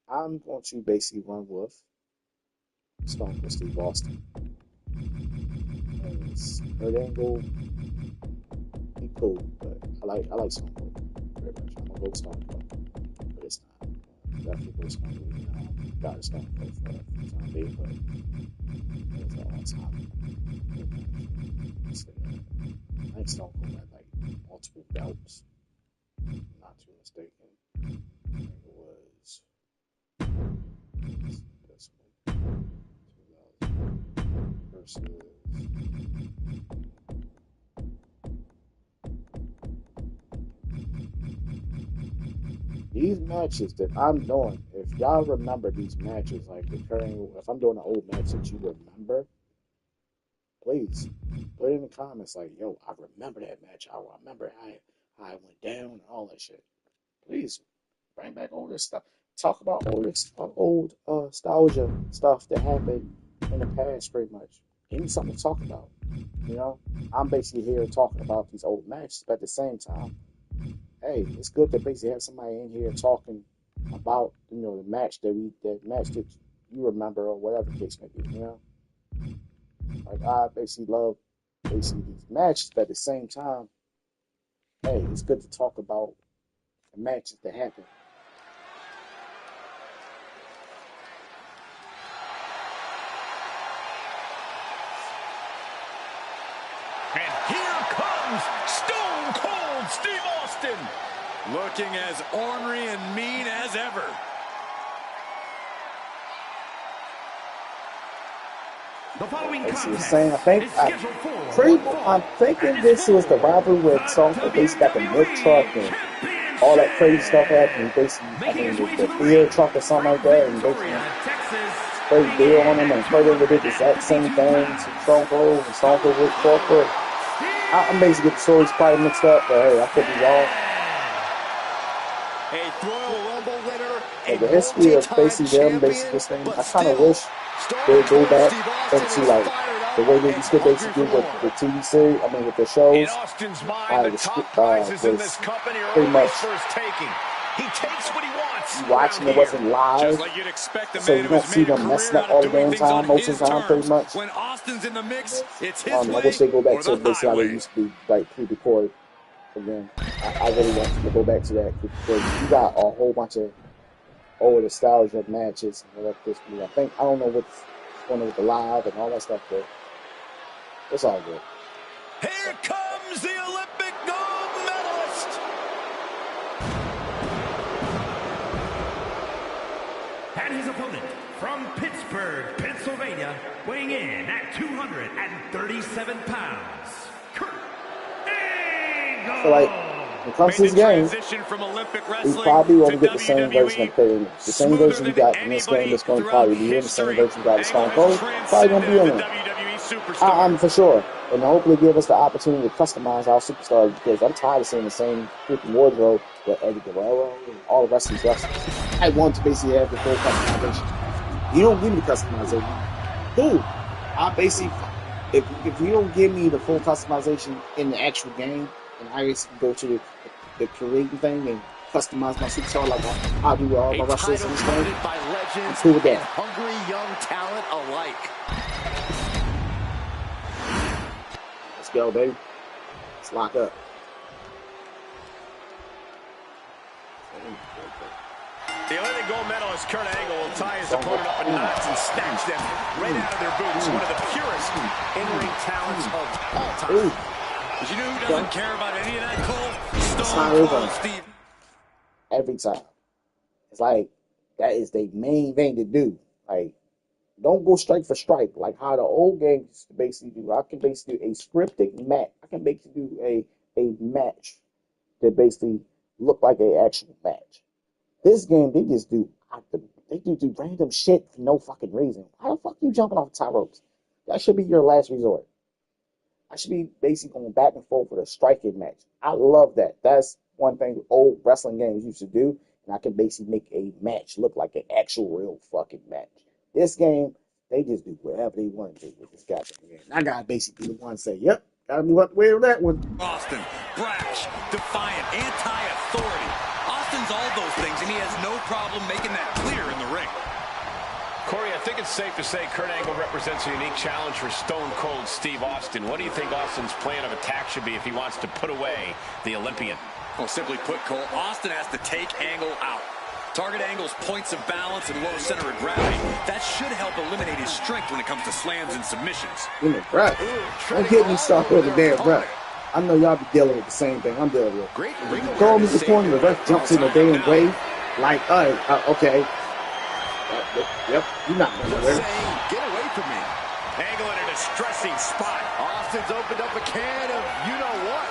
Speaker 6: I'm going to basically run with Stone Cold Steve Austin. Kurt Angle, he cool, but I like Stone Cold very much. I'm gonna go with Stone Cold for this time. Definitely go with Stone Cold. Got to Stone Cold for the time being, but it's a long time. I think Stone Cold had like multiple belts. Not too mistaken. I think it was this one. 2000 versus these matches that I'm doing. If y'all remember these matches, like recurring, if I'm doing an old match that you remember, please put it in the comments. Like, yo, I remember that match. I remember how it went down and all that shit. Please bring back all this stuff. talk about old nostalgia stuff that happened in the past, pretty much. Give me something to talk about. You know, I'm basically here talking about these old matches, but at the same time, hey, it's good to basically have somebody in here talking about, you know, that match that you remember or whatever the case may be. You know, like I basically love basically these matches, but at the same time, hey, it's good to talk about the matches that happen.
Speaker 2: And here comes Stone Cold Steve Austin.
Speaker 5: Looking as ornery and mean as ever.
Speaker 3: The following
Speaker 6: Basically
Speaker 3: contest
Speaker 6: saying,
Speaker 3: is scheduled for one fall,
Speaker 6: I'm thinking
Speaker 3: and it's
Speaker 6: this was the
Speaker 3: for
Speaker 6: rivalry where Stone Cold basically got the milk truck
Speaker 3: WWE
Speaker 6: and all that crazy stuff happened.
Speaker 3: Championship.
Speaker 6: Basically, I
Speaker 3: Making his
Speaker 6: think
Speaker 3: way
Speaker 6: the
Speaker 3: to the
Speaker 6: beer
Speaker 3: ring
Speaker 6: truck or something
Speaker 3: from
Speaker 6: like that, and
Speaker 3: Victoria,
Speaker 6: basically
Speaker 3: Texas,
Speaker 6: sprayed
Speaker 3: weighing
Speaker 6: beer
Speaker 3: in
Speaker 6: on him,
Speaker 3: at
Speaker 6: and Kurt Angle did the exact same
Speaker 3: 252
Speaker 6: thing to Stone
Speaker 3: pounds,
Speaker 6: Cold, and Stone
Speaker 3: Stone
Speaker 6: Cold with
Speaker 3: Cold
Speaker 6: corporate. I'm
Speaker 3: Steve
Speaker 6: basically getting the stories probably mixed up, but hey, I could be wrong.
Speaker 4: A Royal Rumble winner,
Speaker 6: But
Speaker 4: a
Speaker 6: the history of
Speaker 4: multi-time
Speaker 6: basically them, basically
Speaker 4: champion,
Speaker 6: this thing,
Speaker 4: but
Speaker 6: I kind of
Speaker 4: still,
Speaker 6: wish they
Speaker 4: Stone
Speaker 6: would go
Speaker 4: Cold
Speaker 6: back
Speaker 4: Steve Austin
Speaker 6: into
Speaker 4: is
Speaker 6: like
Speaker 4: fired up
Speaker 6: the way they
Speaker 4: and
Speaker 6: used to
Speaker 4: hungry
Speaker 6: basically
Speaker 4: for
Speaker 6: do with
Speaker 4: more.
Speaker 6: the TV series. I mean, with the
Speaker 2: In
Speaker 6: shows.
Speaker 2: Austin's mind, the
Speaker 6: The
Speaker 2: top
Speaker 6: script
Speaker 2: prizes in this
Speaker 6: was
Speaker 2: company are
Speaker 6: pretty
Speaker 2: always
Speaker 6: much
Speaker 2: for his taking. He takes what he wants
Speaker 6: you
Speaker 2: around
Speaker 6: watching it
Speaker 2: here.
Speaker 6: wasn't live,
Speaker 5: Just like you'd expect a
Speaker 6: so
Speaker 5: man
Speaker 6: you
Speaker 5: who
Speaker 6: don't
Speaker 5: has
Speaker 6: see
Speaker 5: made a
Speaker 6: them messing
Speaker 5: career
Speaker 6: up
Speaker 5: out of
Speaker 6: all the
Speaker 5: doing
Speaker 6: damn
Speaker 5: things on
Speaker 6: time, most of
Speaker 5: his
Speaker 6: the time, pretty
Speaker 5: terms.
Speaker 6: much.
Speaker 5: When Austin's in the mix, it's his
Speaker 6: I wish
Speaker 5: way
Speaker 6: they go back
Speaker 5: or
Speaker 6: to
Speaker 5: the
Speaker 6: basically how they
Speaker 5: highway.
Speaker 6: used to be, like pre-recorded again. I really want them to go back to that because you got a whole bunch of old nostalgia matches and whatever this be. I don't know what's going on with the live and all that stuff, but it's all good.
Speaker 2: Here comes the Olympic gold medalist.
Speaker 3: and his opponent from Pittsburgh, Pennsylvania, weighing in at 237 pounds, Kurt Angle.
Speaker 6: So like when it comes to
Speaker 5: Made
Speaker 6: this
Speaker 5: the
Speaker 6: game,
Speaker 5: transition from Olympic
Speaker 6: we
Speaker 5: wrestling
Speaker 6: probably
Speaker 5: to
Speaker 6: won't get the same version
Speaker 5: WWE
Speaker 6: of Kurt Angle. The same
Speaker 5: smoother
Speaker 6: version we
Speaker 5: than
Speaker 6: got in this game
Speaker 5: anybody
Speaker 6: is going to
Speaker 5: throughout
Speaker 6: probably be in the same
Speaker 5: history.
Speaker 6: version we got with
Speaker 5: Angle
Speaker 6: Stone Cold.
Speaker 5: has
Speaker 6: Probably going to be in
Speaker 5: transcended the
Speaker 6: there.
Speaker 5: WWE superstar.
Speaker 6: I'm for sure. And hopefully give us the opportunity to customize our superstars because I'm tired of seeing the same freaking wardrobe with Eddie Guerrero and all the rest of these wrestlers. I want to basically have the full customization. You don't give me the customization. Dude, I basically, if you don't give me the full customization in the actual game, and I basically go to the creating thing and customize my superstar like I do with all my
Speaker 4: A
Speaker 6: wrestlers in
Speaker 4: title
Speaker 6: this game,
Speaker 4: coveted by legends
Speaker 6: cool with
Speaker 4: and
Speaker 6: that.
Speaker 4: hungry young talent alike.
Speaker 6: Let's go, baby. Let's lock up.
Speaker 2: The Olympic gold medalist Kurt Angle will tie his opponent up in knots and snatch them right out of their boots. One of the purest in-ring talents of all time.
Speaker 5: But you know who doesn't care about any of that, Cole?
Speaker 6: Stone
Speaker 5: Cold Steve.
Speaker 6: Every time. It's like that is the main thing to do. Like, don't go strike for strike like how the old games used to basically do. I can basically do a scripted match. I can basically do a match that basically look like an actual match. This game, they just do random shit for no fucking reason. Why the fuck you jumping off the top ropes? That should be your last resort. I should be basically going back and forth with a striking match. I love that. That's one thing old wrestling games used to do, and I can basically make a match look like an actual real fucking match. This game, they just do whatever they want to do with this goddamn game. I gotta basically be the one to say, yep, gotta move up the way with that one.
Speaker 5: Austin, brash, defiant, anti-authority. Austin's all those things, and he has no problem making that clear in the ring.
Speaker 2: Corey, I think it's safe to say Kurt Angle represents a unique challenge for Stone Cold Steve Austin. What do you think Austin's plan of attack should be if he wants to put away the Olympian?
Speaker 5: Well, simply put, Cole, Austin has to take Angle out. Target Angle's points of balance and low center of gravity. That should help eliminate his strength when it comes to slams and submissions.
Speaker 6: Right. Don't get me started with the damn rep. I know y'all be dealing with the same thing I'm dealing with.
Speaker 4: Great
Speaker 6: If
Speaker 4: ring
Speaker 6: you throw me
Speaker 4: awareness
Speaker 6: the corner, the
Speaker 4: saved
Speaker 6: ref jumps in the damn way. Like, okay. Yep, you're not going
Speaker 4: Just
Speaker 6: to
Speaker 4: saying, get away from me.
Speaker 2: Angle in a distressing spot.
Speaker 4: Austin's opened up a can of you-know-what.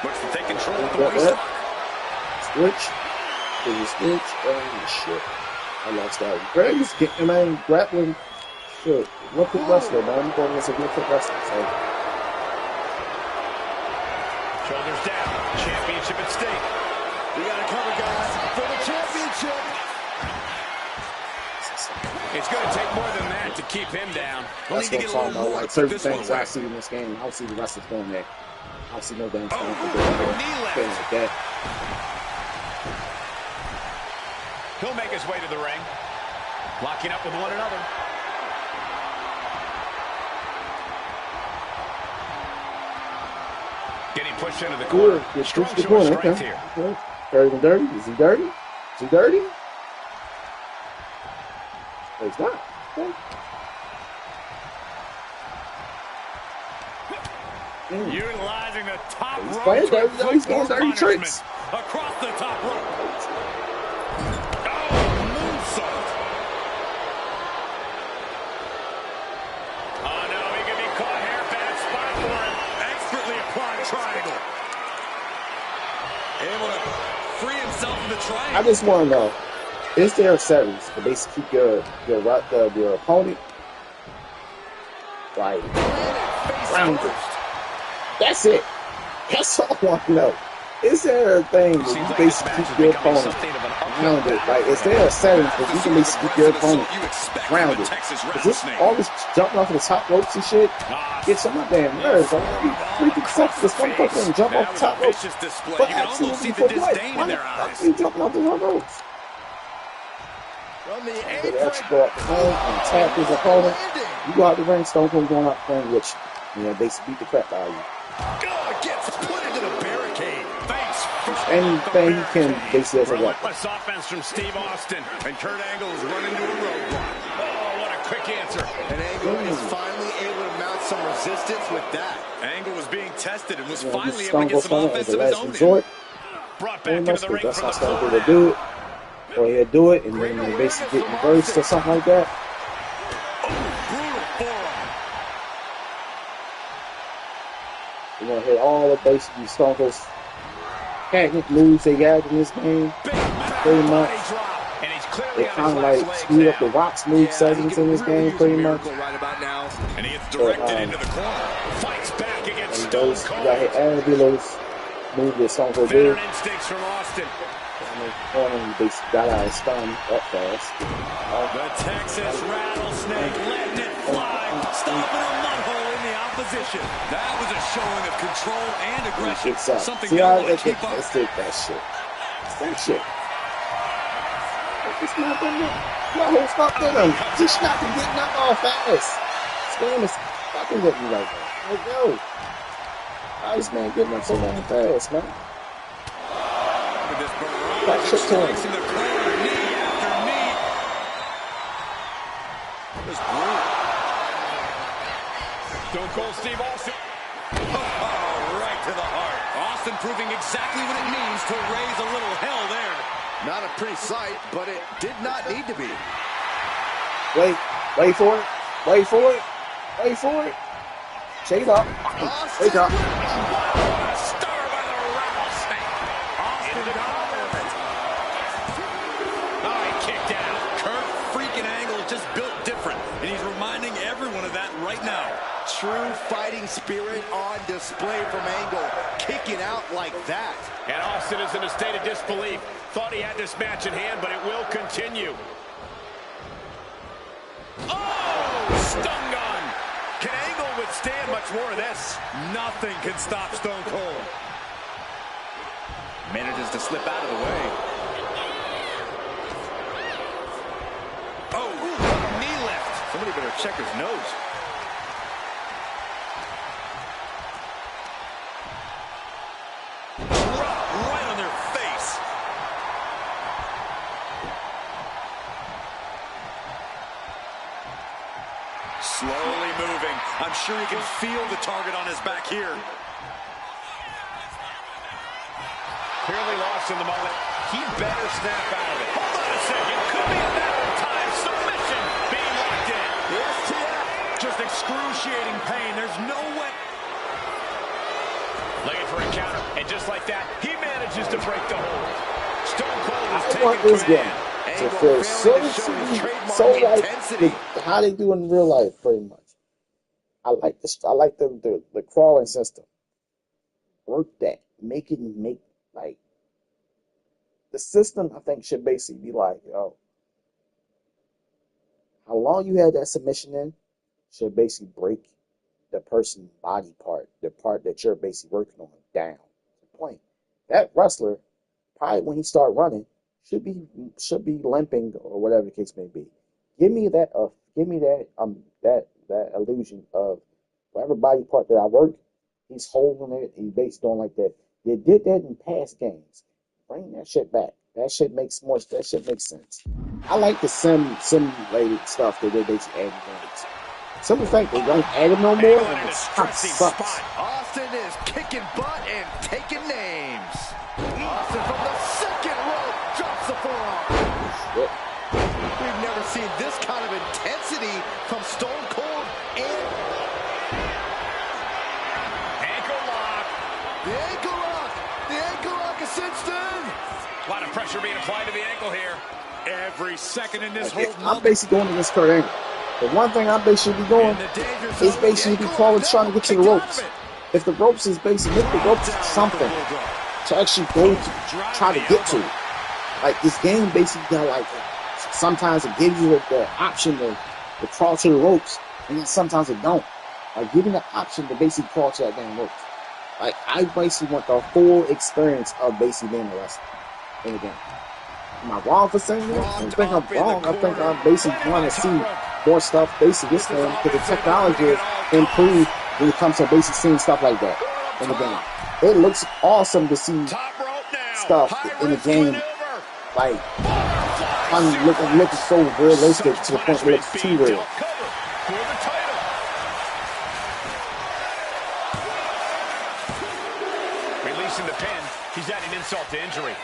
Speaker 5: Looks to take control of the waist.
Speaker 6: Switch. There's a switch. Oh, shit. I lost that one. Graves getting, man, grappling. Shit. Olympic wrestler, man. I'm going against a Olympic wrestler, so.
Speaker 2: Shoulders down. Championship at stake.
Speaker 4: We got to cover, guys, for the championship.
Speaker 2: It's going to take more than that to keep him down.
Speaker 5: We'll
Speaker 6: That's
Speaker 5: need
Speaker 6: what
Speaker 5: to
Speaker 6: I'm
Speaker 5: get a
Speaker 6: talking
Speaker 5: little
Speaker 6: about.
Speaker 5: more
Speaker 6: Like
Speaker 5: to put
Speaker 6: certain
Speaker 5: this one
Speaker 6: things
Speaker 5: away.
Speaker 6: I see in this game, I don't see the wrestlers doing that. I don't see no damn
Speaker 5: Oh,
Speaker 6: Stone Cold doing
Speaker 5: knee
Speaker 6: thing
Speaker 5: lift.
Speaker 6: like that.
Speaker 2: He'll make his way to the ring. Locking up with one another. Getting pushed into the corner.
Speaker 6: Good.
Speaker 2: Strong
Speaker 6: Push the
Speaker 2: show of
Speaker 6: corner.
Speaker 2: strength
Speaker 6: Okay.
Speaker 2: here.
Speaker 6: Okay. Dirty. Is he dirty? Is he dirty? No, he's not. Okay.
Speaker 3: Utilizing the top
Speaker 6: He's
Speaker 3: rope
Speaker 6: playing
Speaker 3: to
Speaker 6: dirty,
Speaker 3: inflict
Speaker 6: though. He's doing
Speaker 3: more
Speaker 6: dirty
Speaker 3: punishment.
Speaker 6: tricks.
Speaker 3: Across the top rope.
Speaker 5: Oh, moonsault.
Speaker 2: Oh, no, he can be caught here. Bad spot for him.
Speaker 5: Expertly applied triangle. Able to free himself from the
Speaker 6: I
Speaker 5: triangle.
Speaker 6: just want to know, is there settings to basically keep your opponent like grounded? That's it. That's all I want to know. Is there a thing where you basically keep your opponent grounded? Like, is there a settings where you can basically keep your opponent grounded? Is this all this jumping off of the top ropes and shit? Get some of my damn nerves. I'm freaking sucks. This motherfucker and jump off the top ropes.
Speaker 5: Vicious display.
Speaker 6: But
Speaker 5: You can almost see
Speaker 6: absolutely
Speaker 5: the
Speaker 6: for what?
Speaker 5: disdain
Speaker 6: Why
Speaker 5: in
Speaker 6: the
Speaker 5: their
Speaker 6: fuck
Speaker 5: eyes.
Speaker 6: are you jumping off the top ropes?
Speaker 4: From the
Speaker 6: They
Speaker 4: apron.
Speaker 6: actually go out the ring and tap his opponent. You go out the ring, Stone Cold going out the ring with you. You know, basically beat the crap out of you.
Speaker 5: God gets put into the barricade.
Speaker 2: Face first
Speaker 6: Anything he can basically as a weapon.
Speaker 2: Relentless offense from Steve Austin.
Speaker 5: And Kurt Angle is running into a roadblock.
Speaker 2: Oh, what a quick answer.
Speaker 4: And Angle is finally able to mount some resistance with that.
Speaker 5: Angle was being tested and was
Speaker 6: You know,
Speaker 5: finally
Speaker 6: use
Speaker 5: able to
Speaker 6: Stone
Speaker 5: get
Speaker 6: Cold
Speaker 5: some
Speaker 6: Stunner
Speaker 5: offense
Speaker 6: as a
Speaker 5: of his
Speaker 6: last
Speaker 5: own.
Speaker 6: resort.
Speaker 2: Brought back
Speaker 6: Pretty
Speaker 2: into
Speaker 6: much,
Speaker 2: the
Speaker 6: 'cause
Speaker 2: ring
Speaker 6: that's
Speaker 2: from
Speaker 6: how
Speaker 2: the
Speaker 6: Stone
Speaker 2: floor
Speaker 6: Cold will
Speaker 2: now.
Speaker 6: do it. Or he'll do it and then you basically get reversed or something like that.
Speaker 5: Brutal forearm.
Speaker 6: You're going to hit all the basically Stone Cold's patent moves they got in this game. Pretty much.
Speaker 2: And he's
Speaker 6: They
Speaker 2: clearly on
Speaker 6: kind
Speaker 2: his
Speaker 6: of
Speaker 2: last
Speaker 6: like
Speaker 2: legs
Speaker 6: screwed up the
Speaker 2: now.
Speaker 6: Rock's move settings in this game pretty much.
Speaker 4: Right about now.
Speaker 5: And he gets directed
Speaker 6: But,
Speaker 5: into the corner.
Speaker 2: Fights back against
Speaker 6: And
Speaker 2: Stone
Speaker 6: those, you
Speaker 2: Cold.
Speaker 6: got hit Angela's move that Stone Cold did.
Speaker 2: Veteran instincts from Austin.
Speaker 6: And then corner, he basically got out of stun up fast.
Speaker 5: The Texas Rattlesnake letting it fly, stopping a mud hole in the opposition. That was a showing of control and aggression.
Speaker 6: It's up.
Speaker 5: Something
Speaker 6: See
Speaker 5: you
Speaker 6: how
Speaker 5: want to keep up.
Speaker 6: let's take that shit. It's that shit. It's not that much. My whole stop in him. Just not to get knocked off fast. This game is fucking with me like that. Like, yo. How is this man getting up so damn fast, man?
Speaker 5: Look at this barrage
Speaker 6: That
Speaker 5: of
Speaker 6: shit to him.
Speaker 5: strikes in the corner, knee after knee. Just brutal.
Speaker 2: Stone Cold Steve Austin.
Speaker 5: Oh, right to the heart. Austin proving exactly what it means to raise a little hell there.
Speaker 4: Not a pretty sight, but it did not need to be.
Speaker 6: Wait for it. Wait for it. Wait for it. Shake it up. Wake up.
Speaker 5: Star by the rattlesnake. Austin dominant.
Speaker 2: Oh, he kicked out.
Speaker 5: Kurt freaking Angle just built different, and he's reminding everyone of that right now.
Speaker 4: True fighting spirit on display from Angle, kicking out like that.
Speaker 2: And Austin is in a state of disbelief. Thought he had this match in hand, but it will continue. Oh, stun gun. Can Angle withstand much more of this?
Speaker 5: Nothing can stop Stone Cold. Manages to slip out of the way. Oh, knee lift. Somebody better check his nose. Right on their face. Slowly moving. I'm sure he can feel the target on his back here.
Speaker 2: Clearly lost in the moment. He better snap out of it. Hold on a second. Could be a matter of time. Submission being locked in.
Speaker 5: Just excruciating pain. There's no way.
Speaker 2: Looking for a counter. And just like that, he manages to break the hold. Stone Cold is
Speaker 6: I want
Speaker 2: taking
Speaker 6: this game
Speaker 2: command.
Speaker 6: to feel so like how they do in real life, pretty much. I like this. I like the crawling system. Work that. Make like the system. I think should basically be like, yo, how long you had that submission in should basically break the person's body part, the part that you're basically working on, down. The point. That wrestler, probably when he start running, should be limping or whatever the case may be. Give me that that illusion of whatever body part that I work, he's holding it, he's based on like that. They did that in past games. Bring that shit back. That shit makes sense. I like the simulated stuff that they basically add in games. Simple fact, they don't add them no more, and it kind of sucks.
Speaker 4: Austin is kicking butt and taking names. Austin from the second rope drops the forearm.
Speaker 6: Shit.
Speaker 4: We've never seen this kind of intensity from Stone Cold and
Speaker 2: Ankle lock.
Speaker 4: the ankle lock. The ankle lock is cinched in.
Speaker 2: A lot of pressure being applied to the ankle here.
Speaker 5: Every second in this
Speaker 6: Like,
Speaker 5: whole
Speaker 6: I'm basically going against Kurt Angle. The one thing I'm basically doing is basically crawling, trying to get to the ropes. If the ropes is basically, make the ropes something to actually go to, try to get to. Like, this game basically got like, sometimes it gives you the option to crawl to the ropes, and then sometimes it don't. Like, give me the option to basically crawl to that damn ropes. Like, I basically want the full experience of basically being a wrestler in the game. Am I wrong for saying that? I don't think I'm wrong. I think I'm basically want to see more stuff basically this game because the technology is improved when it comes to basically seeing stuff like that in the game. It looks awesome to see stuff in the game, like looking so realistic to the point where it looks too real.
Speaker 2: Releasing the pin, he's adding insult to injury.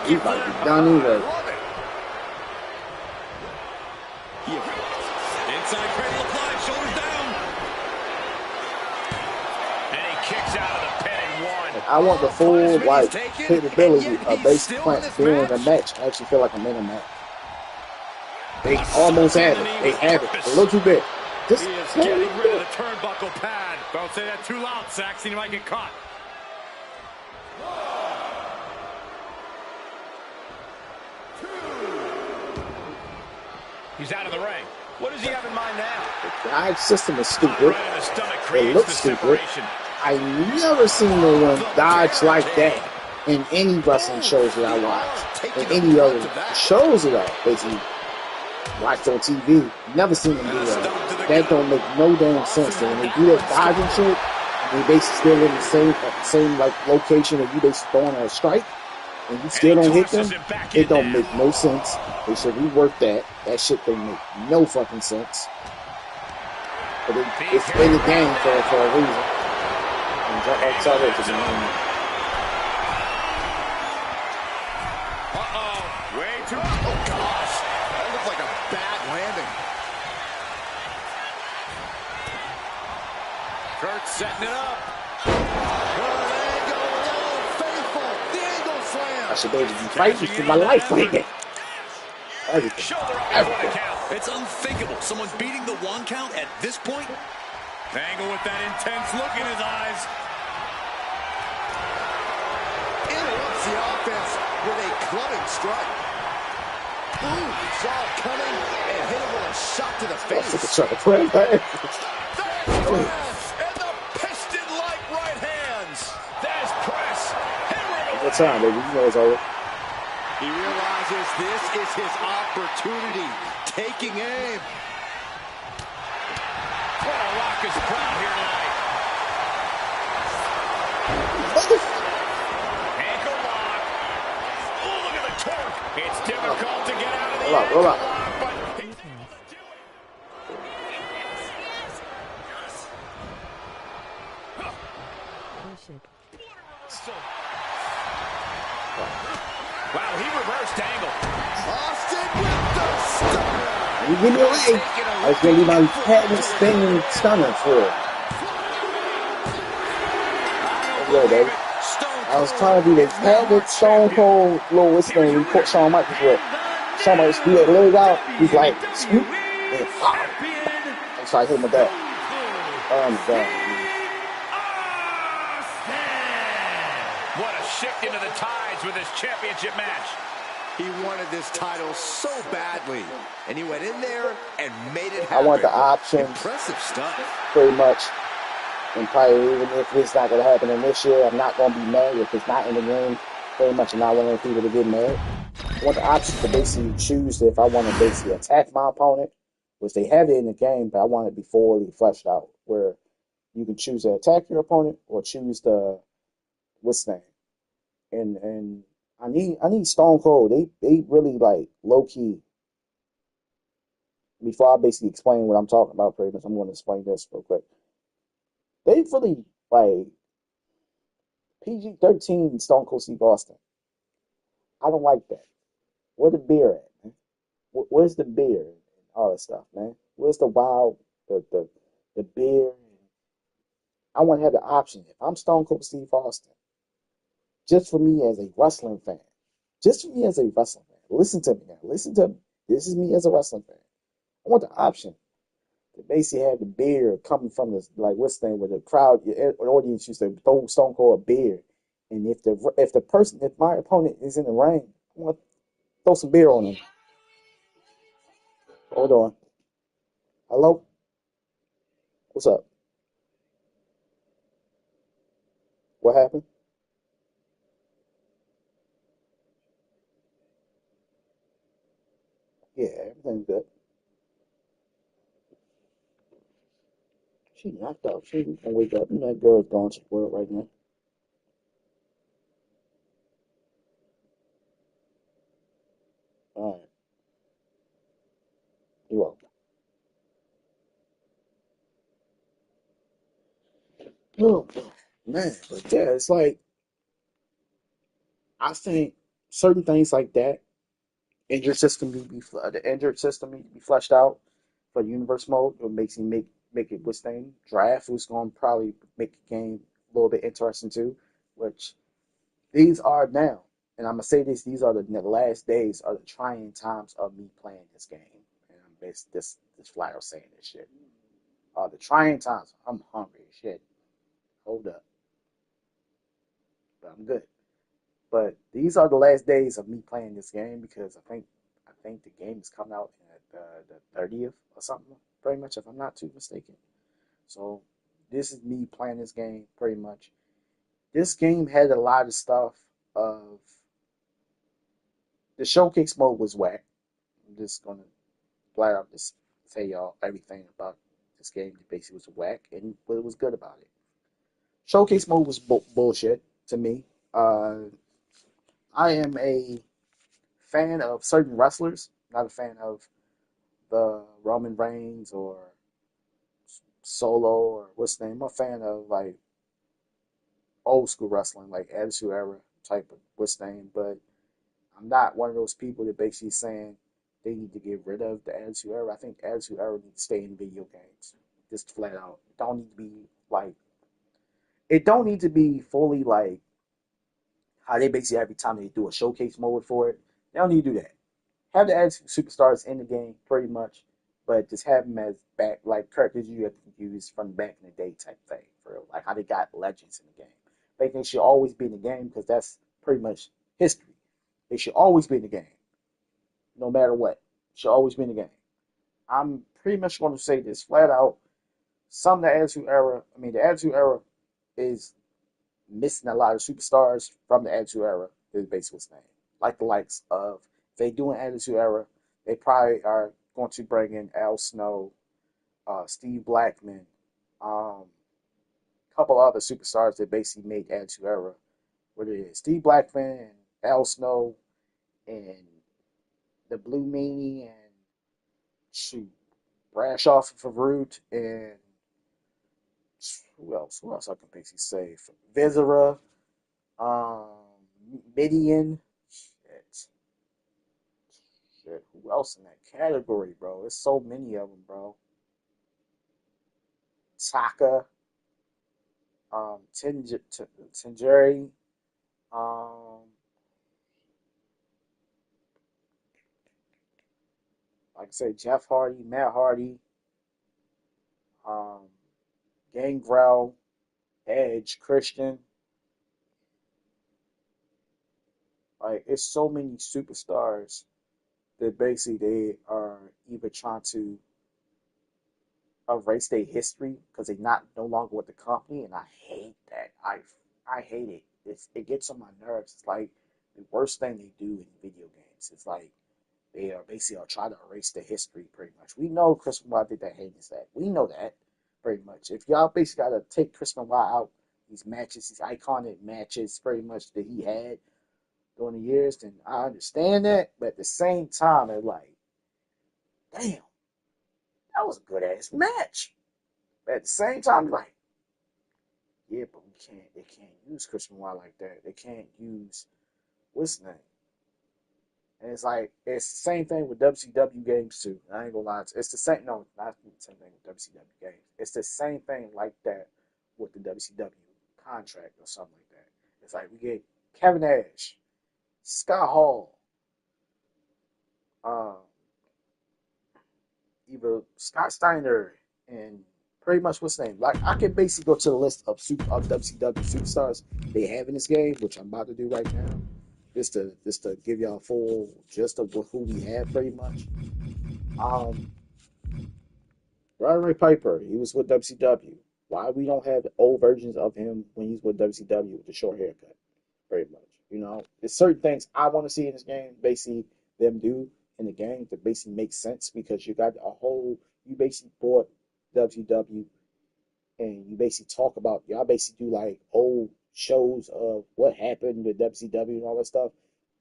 Speaker 6: He's about to be done anyway.
Speaker 5: Inside cradle applied, shoulders down.
Speaker 2: And he kicks out of the pin and one.
Speaker 6: I want the full like capability of basic plant being in a match. I actually feel like I'm in a match. They almost have it. They have it. A little too big. Just
Speaker 5: He is getting rid of the turnbuckle pad. Don't say that too loud, Saxon. You might get caught.
Speaker 2: He's out of the ring. What does he have in mind now?
Speaker 6: the guide system is stupid.
Speaker 2: Right in the stomach
Speaker 6: It
Speaker 2: creates
Speaker 6: looks
Speaker 2: the
Speaker 6: stupid.
Speaker 2: separation.
Speaker 6: I never seen no one dodge like that in any wrestling shows that I watch. In any other shows that I basically watched on TV. Never seen them do that. That don't make no damn sense. And when they do that dodging shit, they basically still in the same like location that you basically throwing a strike, and you still don't hit them. It don't make no sense. They should rework that. That shit don't make no fucking sense. But it's in the game for a reason. And outside of the game.
Speaker 2: Way too.
Speaker 4: Oh, gosh. That looked like a bad landing.
Speaker 5: Kurt setting it up.
Speaker 6: I should be able to be fighting for my life right there. Everything.
Speaker 2: Shoulder up,
Speaker 6: Everything.
Speaker 2: count.
Speaker 5: It's unthinkable. Someone beating the one count at this point. Angle with that intense look in his eyes.
Speaker 4: Interrupts the offense with a clubbing strike. Ooh, saw it coming and hit him with a shot to the face.
Speaker 6: That's a shot. Right.
Speaker 2: There's press and the piston-like right hands. There's press.
Speaker 6: What time, baby? You know it's over.
Speaker 4: He realizes this is his opportunity. Taking aim.
Speaker 2: What a Rock is proud here tonight. Ankle lock. Oh, look at the torque. It's difficult to get out of the ankle
Speaker 6: Roll up.
Speaker 2: lock, but wow, he reversed angle.
Speaker 4: Austin with the stunner.
Speaker 6: You give me a leg. I was going to be my patent spinning stunner for it. There you go, baby. I was trying to be the patent Stone Cold Lewis thing. We put Shawn Michaels with. Shawn Michaels do that leg out. He's like, scoop, and pop. And so I hit him with that. Oh, my God.
Speaker 2: What a into the tides with his championship match.
Speaker 4: He wanted this title so badly, and he went in there and made it happen.
Speaker 6: I want the options.
Speaker 4: Impressive stuff.
Speaker 6: Pretty much. And probably even if it's not going to happen in this year, I'm not going to be mad if it's not in the game. Pretty much I'm not wanting people to get mad. I want the options to basically choose if I want to basically attack my opponent, which they have it in the game, but I want it to be fully fleshed out, where you can choose to attack your opponent or choose the what's name. And I need Stone Cold. They really like low key. Before I basically explain what I'm talking about, pretty much, I'm going to explain this real quick. They really like PG-13 Stone Cold Steve Austin. I don't like that. Where the beer at, man? Where's the beer and all that stuff, man? Where's the wild, the beer? I want to have the option. If I'm Stone Cold Steve Austin, just for me as a wrestling fan, just for me as a wrestling fan, listen to me now. Listen to me. This is me as a wrestling fan. I want the option to basically have the beer coming from this, like what's the name, where the crowd, the audience used to throw Stone Cold a beer, and if my opponent is in the ring, I want to throw some beer on him. Hold on. Hello? What's up? What happened? Yeah, everything's good. She knocked out. She can wake up. And that girl's going to work right now. All right. You're welcome. Oh, man. But yeah, it's like, I think certain things like that, the injured system need to be fleshed out for universe mode. It makes you make it what's thing draft, who's going to probably make the game a little bit interesting too. Which these are now, and I'm gonna say this: these are the last days, are the trying times of me playing this game. And I'm basically this flat out saying this shit. The trying times. I'm hungry as shit. Hold up, but I'm good. But these are the last days of me playing this game because I think the game is coming out at the 30th or something, pretty much, if I'm not too mistaken. So this is me playing this game pretty much. This game had a lot of stuff of the showcase mode was whack. I'm just gonna flat out just say y'all everything about this game that basically was whack and what was good about it. Showcase mode was bullshit to me. I am a fan of certain wrestlers, not a fan of the Roman Reigns or Solo or what's the name. I'm a fan of like old school wrestling, like Attitude Era type of what's the name. But I'm not one of those people that basically saying they need to get rid of the Attitude Era. I think Attitude Era needs to stay in video games, just flat out. It don't need to be fully like how they basically every time they do a showcase mode for it. They don't need to do that. Have the Attitude Superstars in the game pretty much, but just have them as back like characters you have to use from back in the day type thing, for like how they got legends in the game. I think they should always be in the game because that's pretty much history. They should always be in the game, no matter what. Should always be in the game. I'm pretty much going to say this flat out. The Attitude Era is missing a lot of superstars from the Attitude Era. Is basically what's name. Like the likes of, if they do an Attitude Era, they probably are going to bring in Al Snow, Steve Blackman, a couple other superstars that basically made Attitude Era what it is. Steve Blackman and Al Snow and the Blue Meanie and shoot, Brashoff and Farouk and who else? Who else I can basically say? Vizera, um, Midian. Shit. Shit. Who else in that category, bro? There's so many of them, bro. Taka, Tanjeri, um, like I said, Jeff Hardy, Matt Hardy, um, Gangrel, Edge, Christian, Like, it's so many superstars that basically they are either trying to erase their history because they're not no longer with the company, and I hate that. I hate it. It gets on my nerves. It's like the worst thing they do in video games. It's like they are basically are trying to erase the history pretty much. We know Chris Benoit did that heinous act. We know that pretty much. If y'all basically got to take Chris Benoit out, these matches, these iconic matches pretty much that he had during the years, then I understand that. But at the same time, it's like, damn, that was a good ass match. But at the same time, like, yeah, but they can't use Chris Benoit like that. They can't use what's his name. And it's like it's the same thing with WCW games too. I ain't gonna lie, it's the same. No, not the same thing with WCW games. It's the same thing like that with the WCW contract or something like that. It's like we get Kevin Nash, Scott Hall, um, either Scott Steiner, and pretty much what's his name. Like I can basically go to the list of WCW superstars they have in this game, which I'm about to do right now. Just to give y'all a full gist of who we have pretty much. Um, Roddy Piper, he was with WCW. Why we don't have the old versions of him when he's with WCW with the short haircut? Pretty much, you know. There's certain things I want to see in this game. Basically, them do in the game to basically make sense because you got a whole. You basically bought WCW and you basically talk about y'all basically do like old shows of what happened with WCW and all that stuff,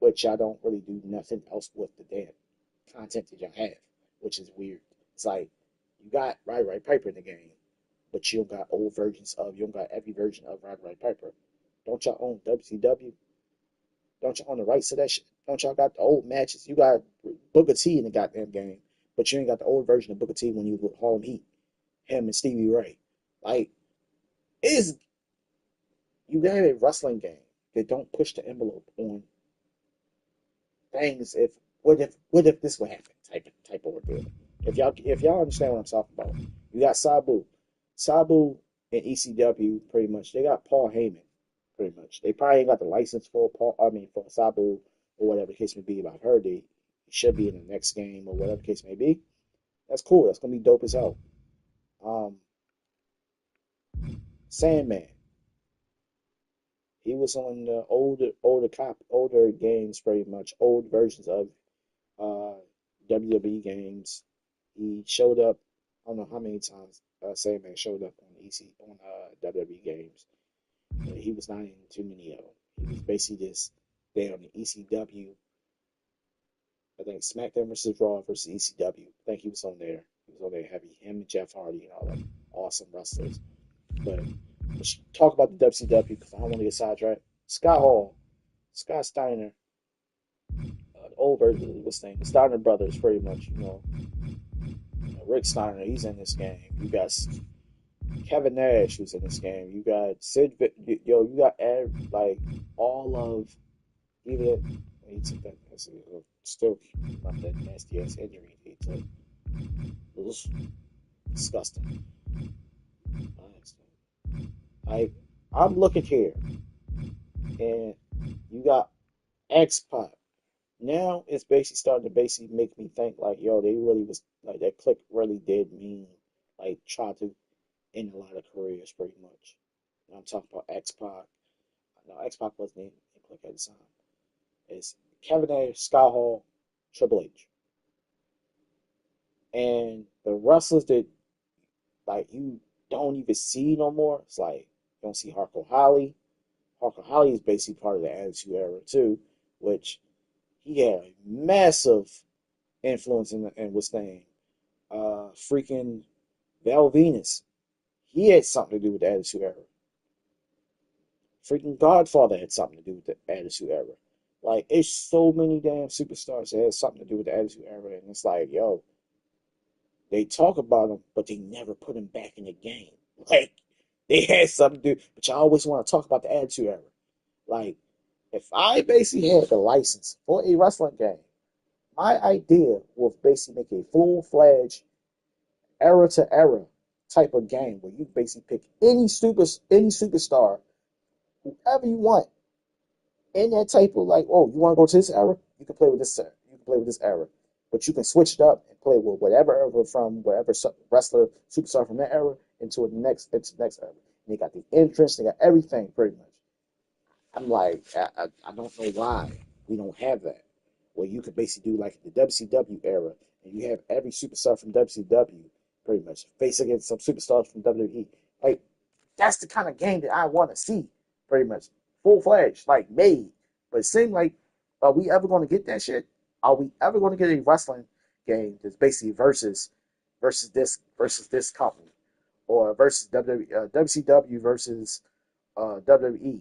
Speaker 6: but y'all don't really do nothing else with the damn content that y'all have, which is weird. It's like you got Roddy Piper in the game, but you don't got old versions of you don't got every version of Roddy Piper. Don't y'all own WCW? Don't y'all own the rights to that shit? Don't y'all got the old matches? You got Booker T in the goddamn game, but you ain't got the old version of Booker T when you was with Harlem Heat, him and Stevie Ray. Like, is you got a wrestling game that don't push the envelope on things. If what if this would happen? Type of ordeal. If y'all understand what I'm talking about, you got Sabu and ECW pretty much. They got Paul Heyman pretty much. They probably ain't got the license for Paul. I mean for Sabu or whatever the case may be. But I've heard they should be in the next game or whatever the case may be. That's cool. That's gonna be dope as hell. Um, Sandman. He was on the older games, pretty much old versions of WWE games. He showed up. I don't know how many times Sandman showed up on WWE games. He was not in too many of them. He was basically just there on the ECW. I think SmackDown versus Raw versus ECW. I think he was on there. He was on there heavy. Him and Jeff Hardy and all that awesome wrestlers. But let's talk about the WCW because I don't want to get sidetracked. Scott Hall, Scott Steiner, the old version of what's name, the Steiner brothers, pretty much. Rick Steiner, he's in this game. You got Kevin Nash, who's in this game. You got you got like all of even he took that still not that nasty ass injury he took. It was disgusting. I'm looking here, and you got X Pac. Now it's basically starting to basically make me think like, yo, they really was like that click really did mean like try to end a lot of careers pretty much. And I'm talking about X Pac. No, X Pac wasn't in click at the time. It's Kevin Nash, Scott Hall, Triple H, and the wrestlers that like you don't even see no more. It's like you don't see Harko Holly. Harko Holly is basically part of the Attitude Era too, which he had a massive influence in what's name, freaking Val Venus. He had something to do with the Attitude Era. Freaking Godfather had something to do with the Attitude Era. Like, it's so many damn superstars that had something to do with the Attitude Era, and it's like, yo, they talk about them, but they never put them back in the game. Like, they had something to do, but y'all always want to talk about the Attitude Era. Like, if I basically had the license for a wrestling game, my idea was basically make a full-fledged era-to-era type of game where you basically pick any superstar, whoever you want, in that type of like, oh, you want to go to this era? You can play with this. You can play with this era, but you can switch it up and play with whatever era from whatever wrestler superstar from that era into the next era. And they got the entrance, they got everything pretty much. I'm like, I don't know why we don't have that. Where you could basically do like the WCW era, and you have every superstar from WCW pretty much face against some superstars from WWE. Like, that's the kind of game that I want to see, pretty much. Full fledged, like made. But it seems like, are we ever going to get that shit? Are we ever going to get a wrestling game that's basically versus this company? Or versus WCW versus WWE?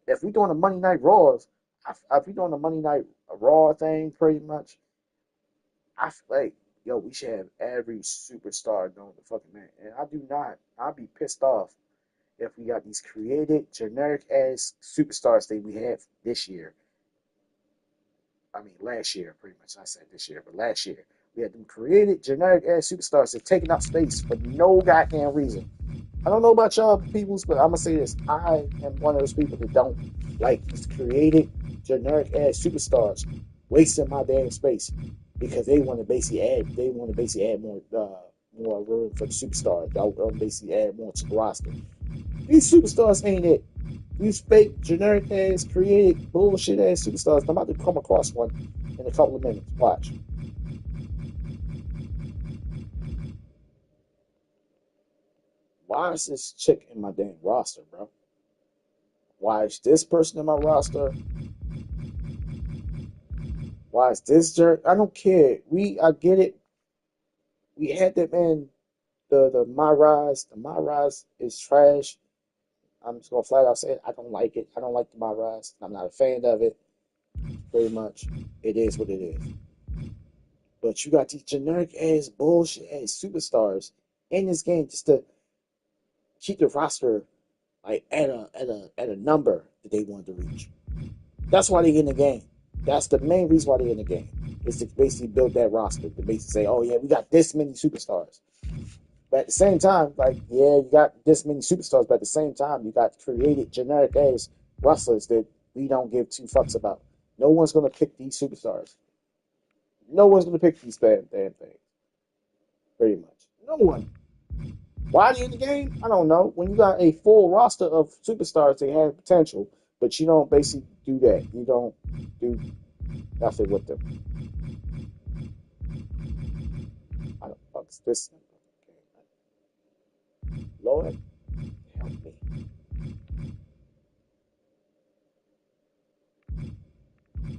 Speaker 6: If we're doing a Monday Night Raws, if we're doing a Monday Night Raw thing, pretty much, I feel like, yo, we should have every superstar doing the fucking man. And I do not. I'll be pissed off if we got these created, generic ass superstars that we have this year. I mean, last year, pretty much. I said this year, but last year. We had them created, generic ass superstars that taking up space for no goddamn reason. I don't know about y'all peoples, but I'm gonna say this. I am one of those people that don't like these created, generic ass superstars wasting my damn space because they want to basically add more room for the superstars. They want to basically add more to the roster. These superstars ain't it. These fake, generic ass, created, bullshit ass superstars. I'm about to come across one in a couple of minutes. Watch. Why is this chick in my damn roster, bro? Why is this person in my roster? Why is this jerk? I don't care. I get it. We had that man, the My Rise. The My Rise is trash. I'm just gonna flat out say it. I don't like it. I don't like the My Rise. I'm not a fan of it. Very much. It is what it is. But you got these generic ass bullshit ass superstars in this game just to keep the roster like at a number that they wanted to reach. That's why they in the game. That's the main reason why they're in the game. Is to basically build that roster. To basically say, oh yeah, we got this many superstars. But at the same time, like, yeah, you got this many superstars, but at the same time, you got created generic ass wrestlers that we don't give two fucks about. No one's gonna pick these superstars. No one's gonna pick these damn things. Pretty much. No one. Why are they in the game? I don't know. When you got a full roster of superstars that have potential, but you don't basically do that. You don't do nothing with them. I don't fuck this. Lord, help me.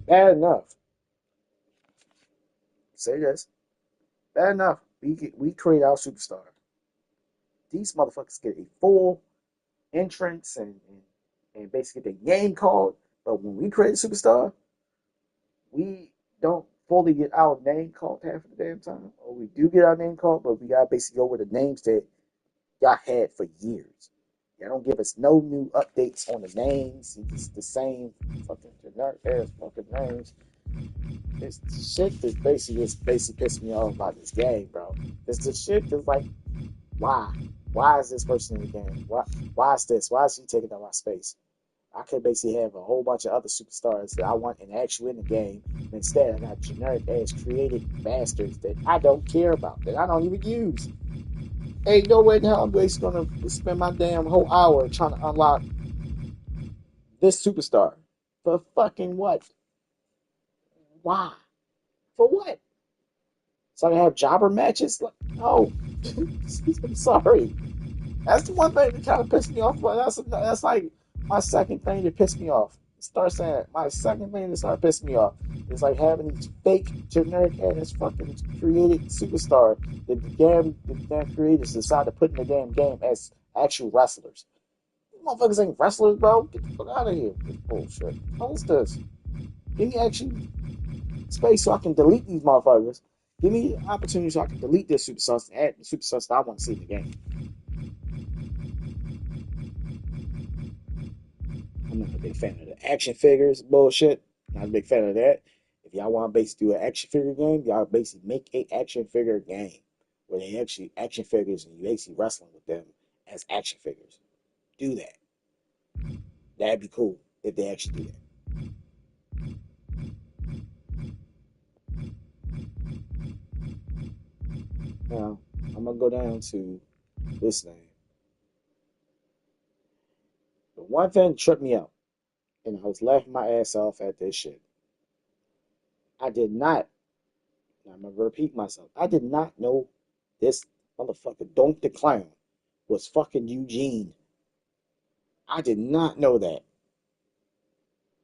Speaker 6: Bad enough. Say this. Bad enough. We create our superstar. These motherfuckers get a full entrance and basically their name called. But when we create a superstar, we don't fully get our name called half of the damn time. Or we do get our name called, but we gotta basically go with the names that y'all had for years. Y'all don't give us no new updates on the names. It's the same fucking generic ass fucking names. It's the shit that basically pissing me off about this game, bro. It's the shit that's like, why? Why is this person in the game? Why is this? Why is he taking up my space? I could basically have a whole bunch of other superstars that I want and actually in the game. But instead, I got generic ass created bastards that I don't care about, that I don't even use. Ain't no way in hell I'm basically gonna spend my damn whole hour trying to unlock this superstar. For fucking what? Why? For what? So I can have jobber matches? Like, no. I'm sorry. That's the one thing that kind of pissed me off. But that's like my second thing that pissed me off. Start saying it. My second thing that started pissing me off is like having these fake, generic ass fucking created superstar that the damn creators decide to put in the damn game as actual wrestlers. These motherfuckers ain't wrestlers, bro. Get the fuck out of here. This bullshit. What is this? Give me actual space so I can delete these motherfuckers. Give me the opportunity so I can delete their superstars and add the superstars that I want to see in the game. I'm not a big fan of the action figures bullshit. Not a big fan of that. If y'all want to basically do an action figure game, y'all basically make a action figure game where they actually action figures and you basically wrestling with them as action figures. Do that. That'd be cool if they actually do that. Now, I'm going to go down to this name. The one thing that tripped me out, and I was laughing my ass off at this shit. I did not, I'm going to repeat myself, I did not know this motherfucker Donk the Clown was fucking Eugene. I did not know that.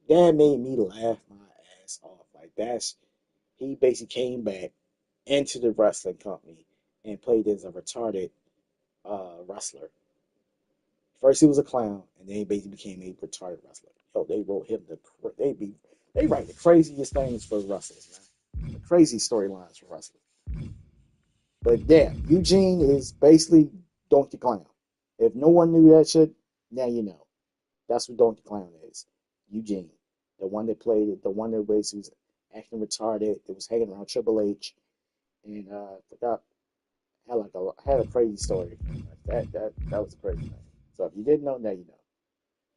Speaker 6: That made me laugh my ass off. Like, he basically came back into the wrestling company and played as a retarded wrestler. First he was a clown, and then he basically became a retarded wrestler. Yo, they wrote him they write the craziest things for wrestlers, man. The crazy storylines for wrestlers. But yeah, Eugene is basically Donkey Clown. If no one knew that shit, now you know. That's what Donkey Clown is. Eugene. The one that played it, the one that basically was acting retarded, that was hanging around Triple H, and forgot had a crazy story. That was a crazy thing. So if you didn't know, now you know.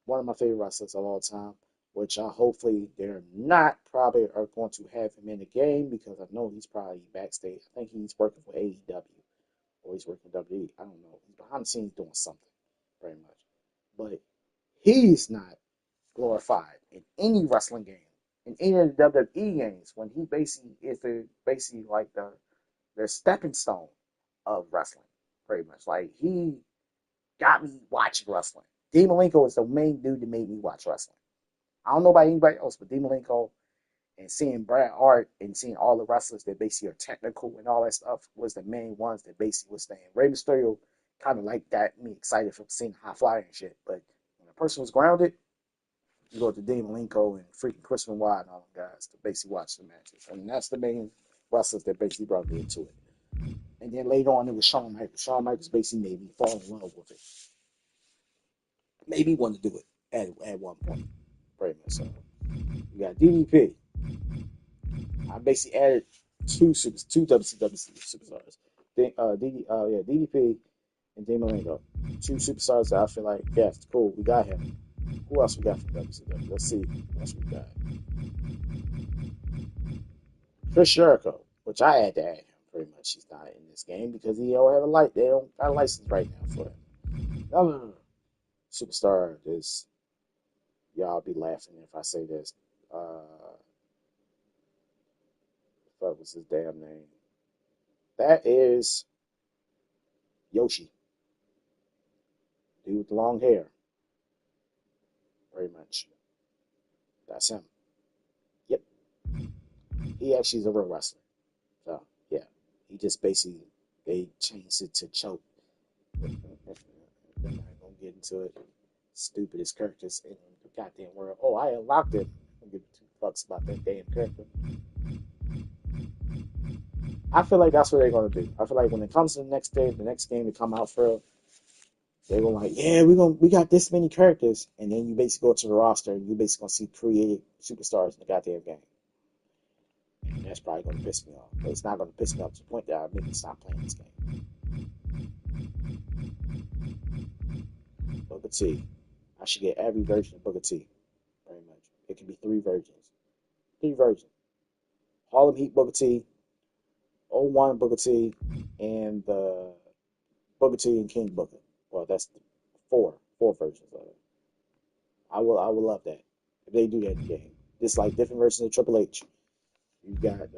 Speaker 6: One of my favorite wrestlers of all time, which hopefully they're not probably are going to have him in the game because I know he's probably backstage. I think he's working for AEW or he's working for WWE. I don't know. He's behind the scenes doing something, very much. But he's not glorified in any wrestling game, in any of the WWE games, when he basically is basically like the stepping stone of wrestling, pretty much. Like, he got me watching wrestling. Dean Malenko is the main dude that made me watch wrestling. I don't know about anybody else, but Dean Malenko and seeing Bret Hart and seeing all the wrestlers that basically are technical and all that stuff was the main ones that basically was staying. Rey Mysterio kind of like got me excited from seeing high flyer and shit, but when a person was grounded, you go to Dean Malenko and freaking Chris Benoit and all them guys to basically watch the matches. I mean, that's the main wrestlers that basically brought me into it. And then later on, it was Shawn Michaels. Shawn Michaels basically made me fall in love with it. Made me want to do it at one point. Pretty much so. You got DDP. I basically added two WCW superstars. DDP and Dean Malenko. Two superstars that I feel like, yeah, it's cool. We got him. Who else we got from WCW? Let's see who else we got. Chris Jericho, which I had to add him pretty much. He's not in this game because he don't have they don't got a license right now for him. Another superstar is, y'all be laughing if I say this. What was his damn name? That is Yoshi. Dude with the long hair. Very much. That's him. Yep. He actually is a real wrestler. So, yeah. He just basically, they changed it to Choke. I'm not going to get into it. Stupidest characters in the goddamn world. Oh, I unlocked it. I don't give two fucks about that damn character. I feel like that's what they're going to do. I feel like when it comes to the next game to come out for, they were like, yeah, we got this many characters, and then you basically go to the roster and you basically gonna see created superstars in the goddamn game. And that's probably gonna piss me off. But it's not gonna piss me off to the point that I make me stop playing this game. Booker T. I should get every version of Booker T. Very much. It can be three versions. Harlem Heat Booker T, 01 Booker T, and the Booker T and King Booker. Well, that's four versions of it. I will love that if they do that in the game. Just like different versions of Triple H. You got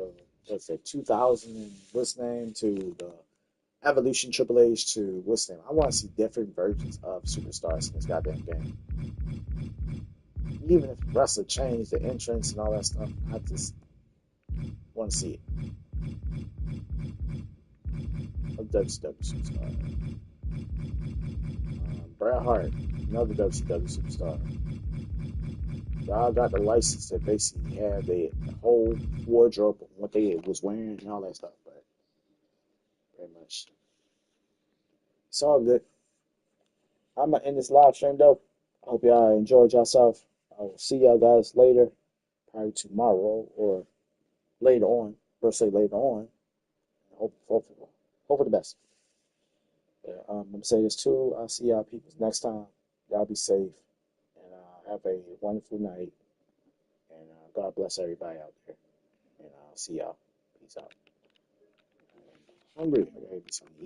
Speaker 6: what's that 2000 and what's name to the Evolution Triple H to what's name. I want to see different versions of superstars in this goddamn game. Even if the wrestler changed the entrance and all that stuff, I just want to see it. A WCW superstar. Bret Hart, another WCW superstar. Y'all got the license to basically have the whole wardrobe of what they was wearing and all that stuff, but pretty much it's all good. I'm gonna end this live stream though. I hope y'all enjoyed yourself. I will see y'all guys later, probably tomorrow or later on. First say later on. Hope for the best. I'm gonna say this too. I'll see y'all people next time. Y'all be safe and have a wonderful night. And God bless everybody out there. And I'll see y'all. Peace out.
Speaker 1: hungry. I gotta get something to eat.